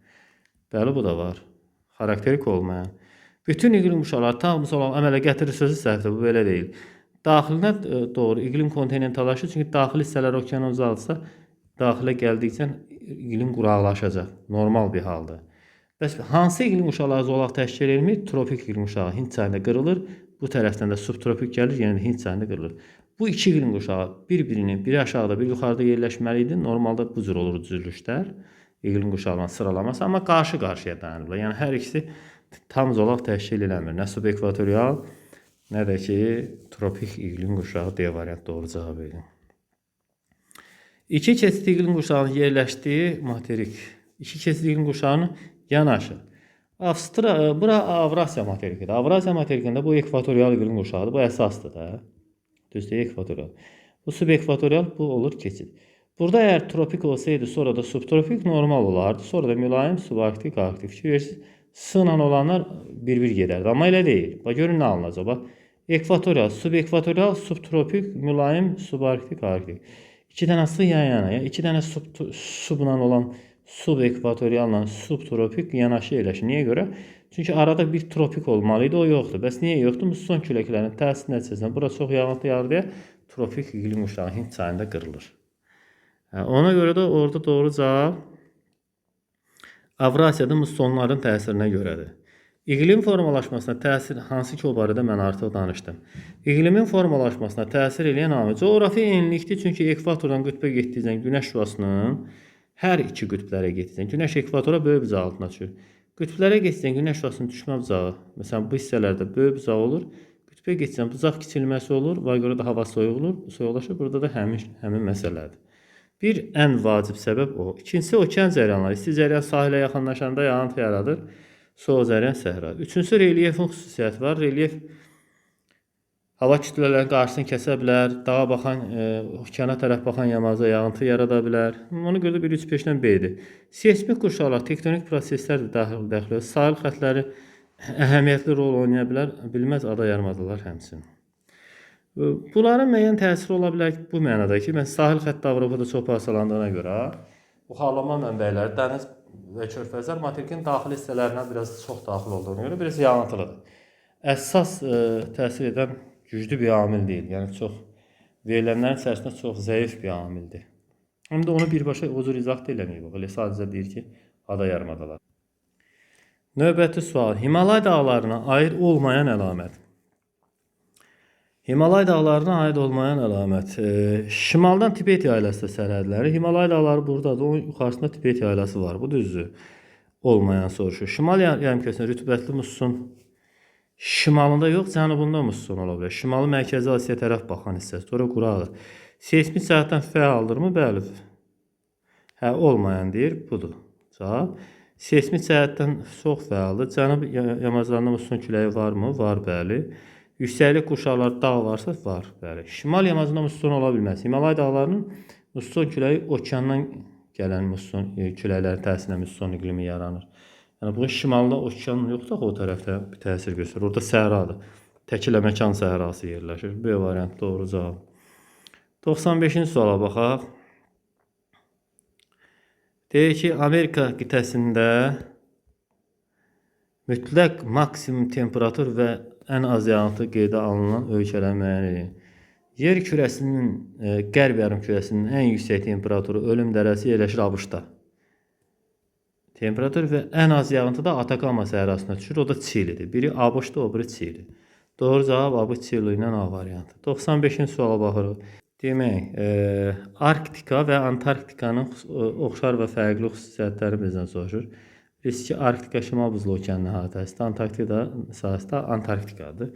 Bəli, bu da var. Xarakterik olmayan. Bütün iqlim qurşaqları tamamısı olan əmələ gətirir sözü səhvdir. Bu belə deyil. Daxilinə doğru iqlim kontinentalaşır. Çünki daxili hissələr okeana uzaldırsa, daxilə gəldikcə iqlim quraqlaşacaq. Normal bir haldır. Bəs hansı iqlim qurşaqları zolaq təşkil edilmir? Tropik iqlim qurşağı Hind çayında qırılır. Bu tərəfdən də subtropik gəlir, yenə də Hind çayında qırılır. Bu iki iqlim qurşağı biri aşağıda, biri yuxarıda yerləşməli idi. Normalda bu cür olur düzülüşlər. İqlim qurşağının sıralaması, amma qarşı-qarşıya dayanırlar. Yəni hər ikisi tam zolaq təşkil eləmir. Nə subekvatorial, nə də ki tropik iqlim qurşağı D variant doğru cavab verir. İki keçid iqlim qurşağının yerləşdiyi materik. İki keçid iqlim qurşağının yanaşı. Bura Avrasiya materikidir. Avrasiya materikində bu ekvatorial iqlim qurşağıdır. Bu əsasdır da. Düzdür, ekvatorial. Bu subekvatorial, bu olur keçid. Burada əgər tropik olsaydı, sonra da subtropik normal olardı. Sonra da mülayim, subarktik, arktik. Fikir verirsiniz, sığla olanlar bir-bir gedərdi. Amma elə deyil. Bax, görün nə alınacaq. Bax, ekvatorial, subekvatorial, subtropik, mülayim, subarktik, arktik. İki dənə sığ yan-yana. Yəni, iki dənə subla olan subekvatorialla subtropik yanaşı yerləşir. Niyə görə? Çünki arada bir tropik olmalıydı, o yoxdur. Bəs niyə yoxdur? Musson küləklərinin təsir nəticəsində bura çox yağıntı yağır deyə tropik iqlim qurşağı Hind çayında qırılır. Ona görə də orada doğru cavab Avrasiyada mussonların təsirinə görədir. İqlim formalaşmasına təsir, hansı ki o barədə mən artıq danışdım. İqlimin formalaşmasına təsir edən amil coğrafi enlikdir. Çünki ekvatordan qütbə getdikcə günəş şüasının hər iki qütblərə getdikcə günəş ekvatora böyük bucağı altına düşür. Qütblərə getdikcə günəş şüasının düşmə bucağı, məsələn bu hissələrdə böyük bucağı olur. Qütbə getdikcə bucaq kiçilməsi olur. Buna görə də hava soyuqlaşır. Burada da həmin məsələdir. Bir ən vacib səbəb o. İkincisi okean cəryanları. İsti cəryan sahilə yaxınlaşanda yağıntı yaradır. Soğuk cəryan səhra. Üçüncüsü relyefin xüsusiyyəti var. Relyef hava kütlələrinin qarşısını kəsə bilər. Dağa baxan, okeana tərəf baxan yamacda yağıntı yarada bilər. Ona görə də 1-3-5-dən B-dir. Seismik qurşaqlar, tektonik proseslər də daxil olur. Sahil xəttləri əhəmiyyətli rol oynaya bilər. Bilməz ada yarımadalar həmçinin. Bunların müəyyən təsiri ola bilər ki, bu mənada ki, sahil xətti Avropada çox parçalandığına görə buxarlanma mənbələri dəniz və körfəzlər materikin daxili hissələrinə biraz çox daxil olduğuna görə biraz yağıntılıdır. Əsas təsir edən güclü bir amil deyil. Yəni çox verilənlərin içərisində çox zəif bir amildir. Həm də onu birbaşa o cür izah eləməyib. Elə sadəcə deyir ki, ada yarımadalar. Növbəti sual. Himalay dağlarına aid olmayan əlamət. Himalay dağlarına aid olmayan əlamət. Şimaldan Tibet yaylasında sərhədləri. Himalay dağları buradadır. Onun yuxarısında Tibet yaylası var. Bu düzdür. Olmayan soruşur. Şimal yarımkürəsində rütubətli musson şimalında yox, cənubunda musson ola bilər. Şimalı Mərkəzi Asiya tərəf baxan hissəsi. Sonra quraqdır. Seismik cəhətdən fəaldırmı? Bəli. Hə, olmayan deyir. Budur. Cavab. Seismik cəhətdən çox fəaldır. Cənub yamaclarında musson küləyi varmı? Var, bəli. Yüksəklik qurşaqları dağ varsa var. Bəli. Şimal yamacında musson ola bilməz. Himalay dağlarının musson küləyi okeandan gələn musson küləklərin təsirinə musson iqlimi yaranır. Yəni bunun şimalında okean yoxdur, o tərəfdə bir təsir göstərir. Orada səhradır. Təkilə məkan səhrası yerləşir. B variant doğru cavab. 95-ci suala baxaq. Deyir ki, Amerika qitəsində mütləq maksimum temperatur və ən az yağıntı qeydə alınan ölkələr müəyyən edin. Yer kürəsinin, qərb yarımkürəsinin ən yüksək temperaturu ölüm dərəsi yerləşir ABŞ-da. Temperatur və ən az yağıntı da Atakama səhrasına düşür. O da Çilidir. Biri ABŞ-da, o biri Çili. Doğru cavab ABŞ Çili ilə A variantı. 95-ci suala baxırıq. Demək, Arktika və Antarktikanın oxşar və fərqli xüsusiyyətləri bizdən soruşur. Bilirsiniz ki, Arktika Şimal Buzlu okeanının əhatəsində, Antarktida sahəsində Antarktikadır.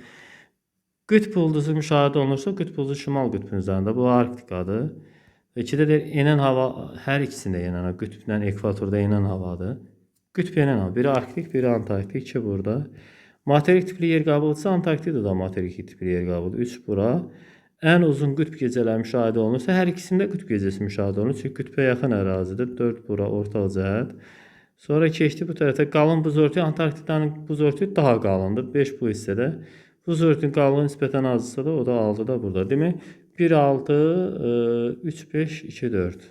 Qütb ulduzu müşahidə olunursa, qütb ulduzu şimal qütbünün üzərində, bu Arktikadır. İkidə də enən hava, hər ikisində enən hava, qütblə ekvatorda enən havadır. Qütb enən hava, biri Arktik, biri Antarktik, 2 burada. Materik tipli yer qabıqdırsa, Antarktida da materik tipli yer qabıqdır, 3 bura. Ən uzun qütb gecələri müşahidə olunursa, hər ikisində qütb gecəsi müşahidə olunur. Çünki qütbə yaxın ərazidir, 4 bura, orta cəhət. Sonra keçdi bu tərəfə, qalın buz örtüyü, Antarktidanın buz örtüyü daha qalındır, 5 bu hissədə. Buz örtüyünün qalınlığı nisbətən azsa da, o da 6 da burada. Demək, 1, 6, 3, 5, 2, 4.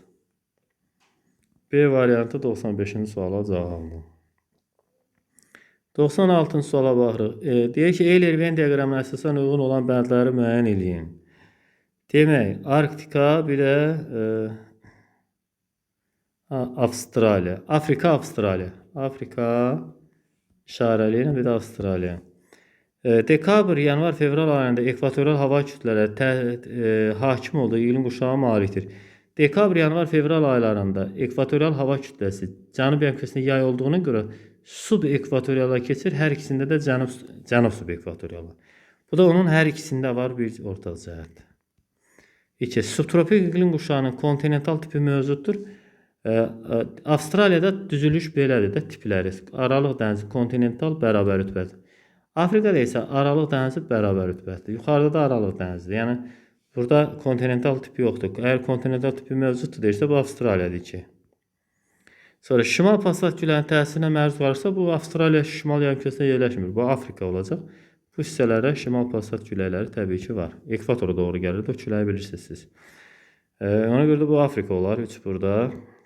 B variantı 95-ci suala cavabdır. 96-cı suala baxırıq. Deyək ki, Euler-Venn diaqramına əsasən uyğun olan bəndləri müəyyən edin. Demək, Arktika, bir də Avstraliya. Afrika, Avstraliya. Afrika işarəli ilə bir də Avstraliya. Dekabr, yanvar, fevral ayında ekvatorial hava kütlələri hakim olduğu iqlim quşağı malikdir. Dekabr, yanvar, fevral aylarında ekvatorial hava kütləsi cənub yarımkürəsində yay olduğuna görə subekvatoriala keçir. Hər ikisində də cənub subekvatoriala. Bu da onun hər ikisində var bir orta cəhət. 2. Subtropik iqlim quşağının kontinental tipi mövcuddur. Avstraliyada düzülüş belədir də tipləri. Aralıq dənizi kontinental bərabər rütbədir. Afrikada isə aralıq dənizi bərabər rütbədir. Yuxarıda da aralıq dənizidir. Yəni burada kontinental tipi yoxdur. Əgər kontinental tipi mövcuddur deyirsə, bu Avstraliyadır ki. Sonra şimal pasat külənin təsirinə məruz qalırsa, bu Avstraliya şimal yarımkürəsində yerləşmir. Bu Afrika olacaq. Bu hissələrə şimal pasat küləkləri təbii ki var. Ekvatora doğru gəlir də o küləyi bilirsiniz siz. Ona görə də bu Afrika olar. 3 burada.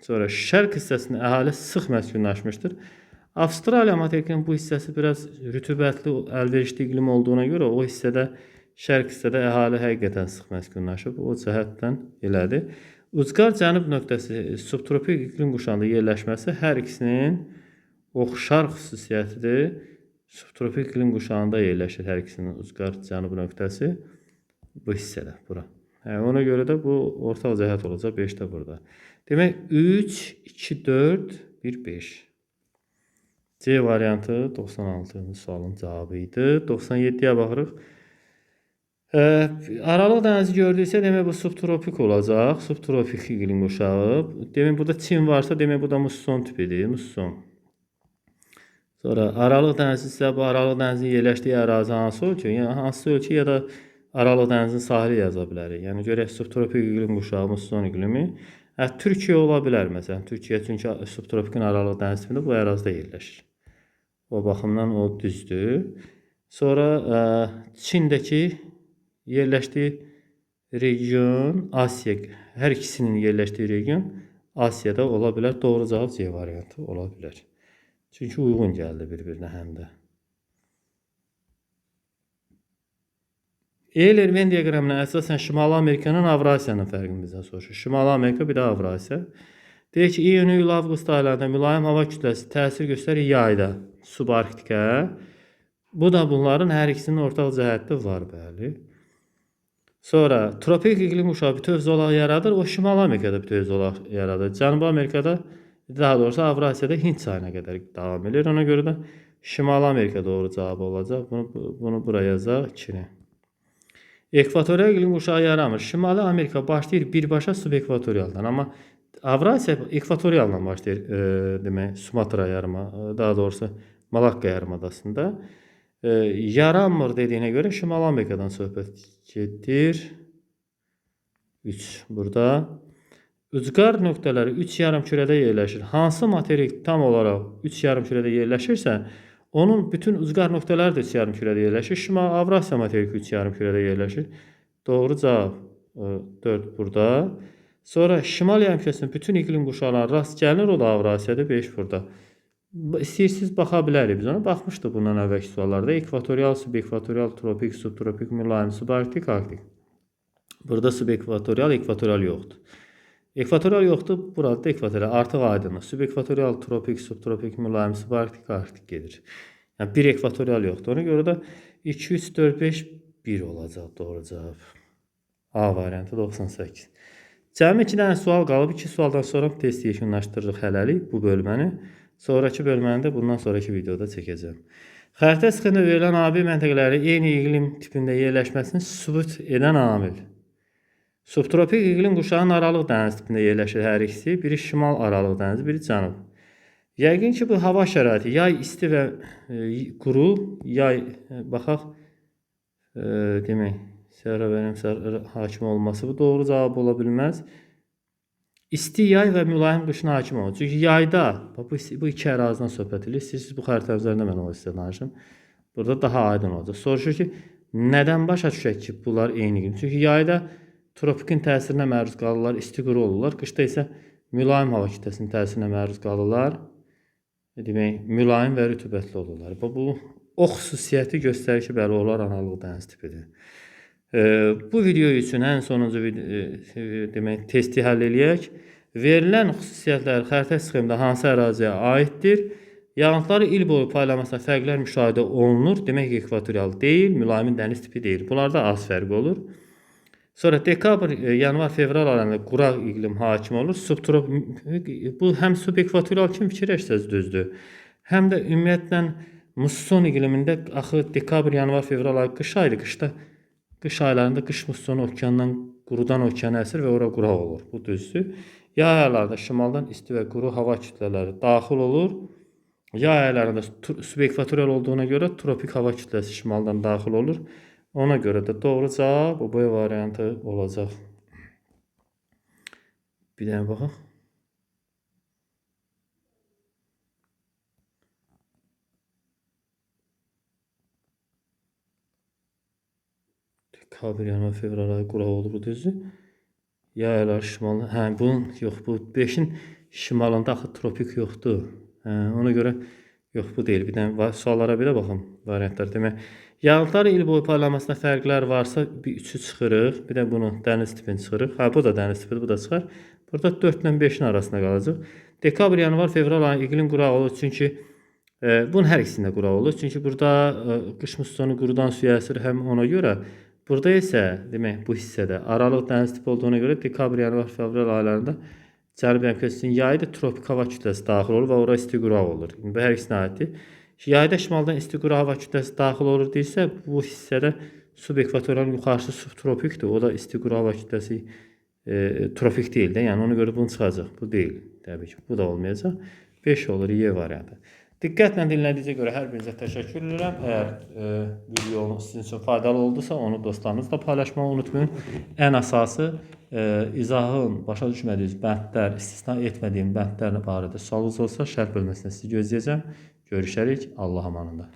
Sonra şərq hissəsində əhali sıx məskunlaşmışdır. Avstraliya materikinin bu hissəsi biraz rütubətli, əlverişli iqlim olduğuna görə o hissədə, şərq hissədə əhali həqiqətən sıx məskunlaşıb. O cəhətdən elədir. Ucqar cənub nöqtəsi subtropik iqlim quşağında yerləşməsi hər ikisinin oxşar xüsusiyyətidir. Subtropik iqlim quşağında yerləşir hər ikisinin ucqar cənub nöqtəsi bu hissədə, bura. Ona görə də bu orta cəhət olacaq, 5 də burada. Demək, 3, 2, 4, 1, 5. C variantı 96-cı sualın cavabı idi. 97-yə baxırıq. Aralıq dənizi gördüksə, demək bu subtropik olacaq. Subtropik iqlim quşağı. Demək, burada Çin varsa, demək bu da musson tipidir. Musson. Sonra aralıq dənizi isə bu aralıq dənizin yerləşdiyi ərazi hansı ölkə? Yəni hansı ölkə ya da aralıq dənizin sahili yaza bilərik. Yəni görək subtropik iqlim quşağı, musson iqlimi. Türkiyə ola bilər məsələn. Türkiyə çünki subtropikin aralıq dəniz tipində bu ərazidə yerləşir. O baxımdan o düzdür. Sonra Çindəki yerləşdiyi region Asiya, hər ikisinin yerləşdiyi region Asiyada ola bilər. Doğru cavab C variantı ola bilər. Çünki uyğun gəldi bir-birinə həm də. Euler-Venn diaqramına əsasən Şimali Amerikanın Avrasiyanın fərqini bizdən soruşur. Şimali Amerika, bir də Avrasiya. Deyək ki, iyun, iyul, avqust aylarında mülayim hava kütləsi təsir göstərir yayda subarktikə. Bu da bunların hər ikisinin ortaq cəhəti var, bəli. Sonra tropik iqlim quşağı bütöv zolaq yaradır. O Şimali Amerikada bütöv zolaq yaradır. Cənubi Amerikada, daha doğrusu Avrasiyada Hind çayına qədər davam edir. Ona görə də Şimali Amerika doğru cavab olacaq. Bunu buraya yazaq 2-ni. Ekvatorial iqlim quşağı yaramır. Şimali Amerika başlayır birbaşa subekvatorialdan. Amma Avrasiya ekvatorialdan başlayır. Demək, Sumatra yarıma, daha doğrusu Malakka yarımadasında. Yaranmır dediyinə görə Şimali Amerikadan söhbət gedir. 3 burada. Ucqar nöqtələri 3 yarımkürədə yerləşir. Hansı materik tam olaraq 3 yarımkürədə yerləşirsə, onun bütün ucqar nöqtələri də 3 yarımkürədə yerləşir. Şimali Avrasiya materiki 3 yarımkürədə yerləşir. Doğru cavab 4 burada. Sonra şimal yarımkürəsinin bütün iqlim quşaqlarına rast gəlinir, o da Avrasiyada 5 burada. İstəyirsiniz baxa bilərik biz ona. Baxmışdıq bundan əvvəlki suallarda. Ekvatorial, subekvatorial, tropik, subtropik, mülayim, subarktik, arktik. Burada subekvatorial, ekvatorial yoxdur. Ekvatorial yoxdur, burada da ekvatorial. Artıq aydınlıq. Subekvatorial, tropik, subtropik, mülayim, subarktik, arktik gedir. Yəni bir ekvatorial yoxdur. Ona görə də 2, 3, 4, 5, 1 olacaq doğru cavab. A variantı 98. Cəmi 2 dənə sual qalıb. 2 sualdan sonra testi yekunlaşdırırıq hələlik bu bölməni. Sonraki bölməni də bundan sonraki videoda çəkəcəm. Xəritə sıxında verilən AB məntəqələri eyni iqlim tipində yerləşməsini sübut edən amil. Subtropik iqlim quşağının Aralıq dəniz tipində yerləşir hər ikisi. Biri şimal Aralıq dənizi, biri cənub. Yəqin ki, bu hava şəraiti yay isti və quru, yay baxaq demək, sərra və hakim olması bu doğru cavab ola bilməz. İsti yay və mülayim qışın hakim olur. Çünki yayda, bu iki ərazidən söhbət edir. Siz bu xəritə üzərində mən o istəyən danışım. Burada daha aydın olacaq. Soruşur ki, nədən başa düşək ki, bunlar eyni iqlim? Çünki yayda tropikin təsirinə məruz qalırlar, isti quru olurlar. Qışda isə mülayim hava kütləsinin təsirinə məruz qalırlar. Demək, mülayim və rütubətli olurlar. Bu o xüsusiyyəti göstərir ki, bəli, onlar Aralıq dəniz tipidir. Bu video üçün ən sonuncu demək, testi həll eləyək. Verilən xüsusiyyətlər xəritə sxemində hansı əraziyə aiddir? Yağıntıları il boyu paylamasına fərqlər müşahidə olunur. Demək, ekvatorial deyil, mülayim dəniz tipi deyil. Bunlarda az fərq olur. Sonra dekabr, yanvar, fevral aylarında quraq iqlim hakim olur. Bu həm subekvatorial kimi fikirləşsəz düzdür. Həm də ümumiyyətlə musson iqlimində axı dekabr, yanvar, fevral ayı qış ayıdır. Qış aylarında qış mussonu okeandan, qurudan okeana əsir və ora quraq olur. Bu düzdür. Yay aylarında şimaldan isti və quru hava kütlələri daxil olur. Yay aylarında subekvatorial olduğuna görə tropik hava kütləsi şimaldan daxil olur. Ona görə də doğru cavab bu variantı olacaq. Bir dənə baxaq. Dekabr, yanvar, fevral ayı quraq olur, bu düzdür. Yay ayları şimaldan, bunun yox, bu 5-in şimalında axı tropik yoxdur. Ona görə yox, bu deyil. Bir dənə suallara belə baxın, variantlar. Demək, yağıntılar il boyu parlamasında fərqlər varsa, bir 3'ü çıxırıq. Bir də bunu dəniz tipini çıxırıq. Bu da dəniz tipidir, bu da çıxar. Burada 4 ilə 5'in arasında qalacaq. Dekabr, yanvar, fevral ayı iqlim quraq olur. Çünki bunun hər ikisində quraq olur. Çünki burada qış mussonu qurudan suya əsir həm ona görə. Burada isə demək, bu hissədə Aralıq dəniz tipi olduğuna görə dekabr, yanvar, fevral aylarında Cənubi Həmkəsinin yayda tropik hava kütləsi daxil olur və ora isti quraq olur. Bu hər ikisinə aiddir. Yayda şimaldan isti quru hava kütləsi daxil olur deyilsə, bu hissədə subekvatorialın yuxarısı subtropikdir. O da isti quru hava kütləsi tropik deyil də. Yəni ona görə bunu çıxacaq. Bu deyil. Təbii ki, bu da olmayacaq. 5 olur Y variantı. Diqqətlə dinlədiyinizə görə hər birinizə təşəkkür edirəm. Əgər video sizin üçün faydalı oldusa, onu dostlarınızla paylaşmağı unutmayın. Ən əsası izahın başa düşmədiyiniz bəndlər, istisna etmədiyim bəndlər barədə sualınız olsa, şərh bölməsində sizi gözləyəcəm. Görüşərik. Allah amanında.